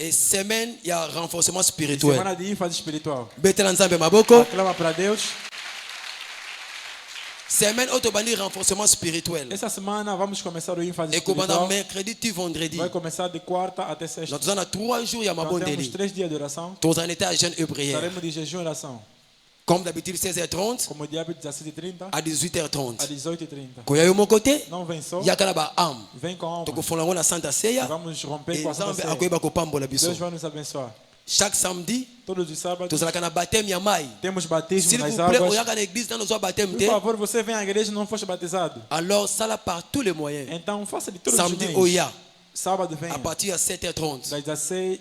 Et semaine, il y a renforcement E spirituel. semana de ênfase espiritual. Betela nzambe maboko. Aclama para Deus. Semaine autobandi renforcement spirituel. Essa semana vamos começar o ênfase Et comme dans espiritual. mercredi tu vendredi. Vai começar de quarta até sexta. Donc nous avons 3 jours, il y a ma Então bonne temos délit. 3 dias de oração. Tous en état à jeûne et prière. Estaremos de jejum e oração. Comme d'habitude 16h30 Como de hábito, 16h30 à a 18h30. 18h30. Quand il y a eu mon côté, Não vem só, il y a quand âme. vem com alma. Donc au fond là on a Santa Ceia. Vamos romper Et com a nzambe Santa Ceia. akoyeba kopambola biso. Deus vai nos abençoar. Chaque samedi, Todos os sábados tous allons baptême ya mai. temos batismo S'il nas vous plaît, águas. on y a une église dans nos baptêmes. Por favor, você vem à igreja e não foste batizado. Alors ça là par tous les moyens. Então faça de todos os Samedi meios. Oya Sábado venha. à partir de 7h30. Das 16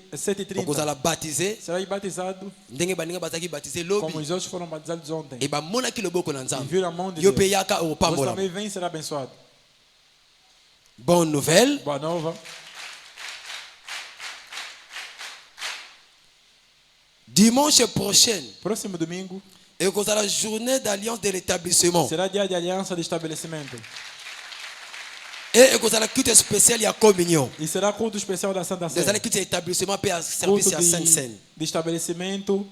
Donc vous 7h30. allez baptiser. Será batizado Ndenge baninga bazaki baptiser como lobby. os outros foram batizados ontem. Et ba mona ki loboko na E nzambe. viram a mão de Yo Deus. pe yaka o Você pambola. também vem e será abençoado. Bonne nouvelle. Boa nova. Dimanche prochain, Próximo domingo et vous allez la journée d'alliance de l'établissement. será dia de aliança de estabelecimento. Et vous allez la culte spéciale, il y a communion. E será culto especial da Santa Vous Ceia. allez quitter l'établissement pour service Culto à Sainte-Seine. de estabelecimento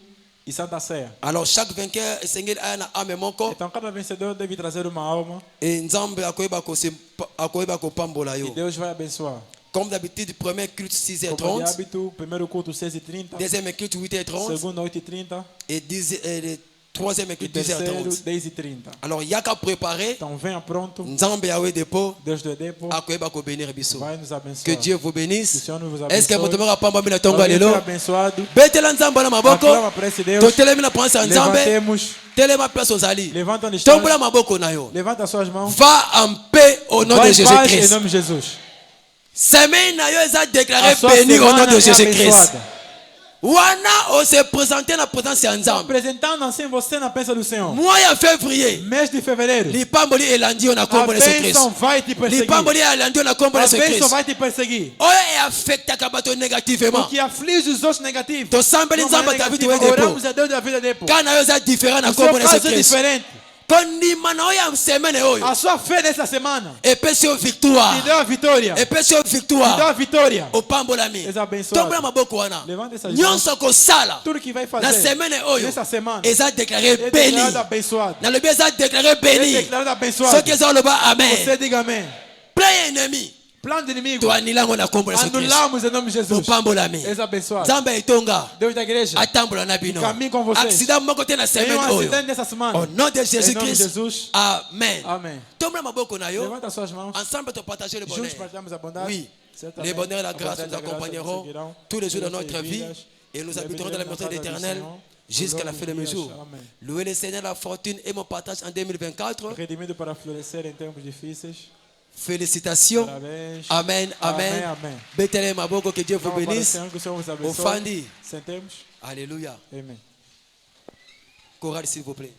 e Santa Ceia. Alors chaque vainqueur, Seigneur a un âme moko. Então cada vencedor deve trazer uma alma Et nzambe akoyeba ko pambola e yo. Deus vai abençoar. Comme d'habitude, premier culte Como de 6h30, hábito, primeiro culto 6h30, deuxième culte 8h30 segundo 8h30 et le troisième e culte terceiro 10h30. 10h30. Alors il y a qu'à préparer. Então venha pronto, Nzambe yawe depo Deus do Edepo akoyeba ko bénir biso. vai nos Que abençoar. Dieu vous Que o bénisse. Senhor nos Est-ce que abençoe. vous tomera pamba mina tongo Alguém foi alelo? abençoado. Betela nzambe na maboko. Aclama para esse Deus. To telemi na prince ya nzambe. Levantemos. Telema place ozali. Levanta onde estás. Tombola maboko na yo. Levanta as suas mãos. Va en paix au nom Vai de em paz em Jésus-Christ. nome de Jesus. Semaine na yo eza déclaré A sua béni au nom semana de é Jésus-Christ. abençoada. Wana on se présenter na présence ya nzambe. Apresentando assim você na presença do Senhor. Mois ya février. Mês de fevereiro. Lipamboli elandi na A kombo de Jésus bênção Christ. vai te perseguir. Lipamboli elandi na kombo de A Jésus bênção Christ. vai te perseguir. Oyo e affecta kabato O négativement. que aflige os outros negativos. To sambeli De uma nzambe maneira David negativa, wedepo. oramos a Deus da vida depois. Kana yo eza différent na O seu kombo de caso Jésus é Christ. diferente. Kondima na oyo ya semaine oyo. A sua fé nessa semana Epesi yo te victoire. deu a vitória. Te Epesi yo deu a victoire. vitória. Opambolami. És abençoado. Tombola maboko wana. Levanta essas mãos. Nyonso kosala. Tudo que vai Na fazer semaine oyo. nessa semana Eza déclaré é béni. declarado abençoado. Na lobi eza déclaré É béni. declarado abençoado. Soki eza oloba Você amen. diga amém. Plein ennemi. Plano do inimigo. To anilango na kombo de Jésus Christ. Anulamos em nome de Jesus. Opambolami. És abençoado. Nzambe etonga. Deus da igreja. Atambola na bino. Caminhe com vocês. Accident moko te na Tem semaine um oyo. acidente nessa semana. Au nom de Em nome de Jésus-Christ. Jesus. Amen. Amém. Tombola maboko na yo. Levanta suas mãos. Ensemble te partager le bonheur. Juntos partilhamos a bondade. Oui. Certamente, Les bonheurs et la a grâce bondade nous e a graça accompagneront nos seguirão tous les jours de todas notre as vie vidas. et nous E habiterons dans la maison de habitaremos na casa do l'Éternel Senhor jusqu'à la longos fin de mes dias. jours. Amém. Louez le Seigneur, la fortune et mon partage en 2024. Redimido para florescer em tempos difíceis. Félicitations. Parabéns. Amen, amen. Amém, amém. Betele Maboko, que Dieu vous Vamos para o bénisse. Senhor, que o Senhor vos abençoe. Ofandi. Sentemos. Alléluia. Amém. Chorale, s'il vous plaît.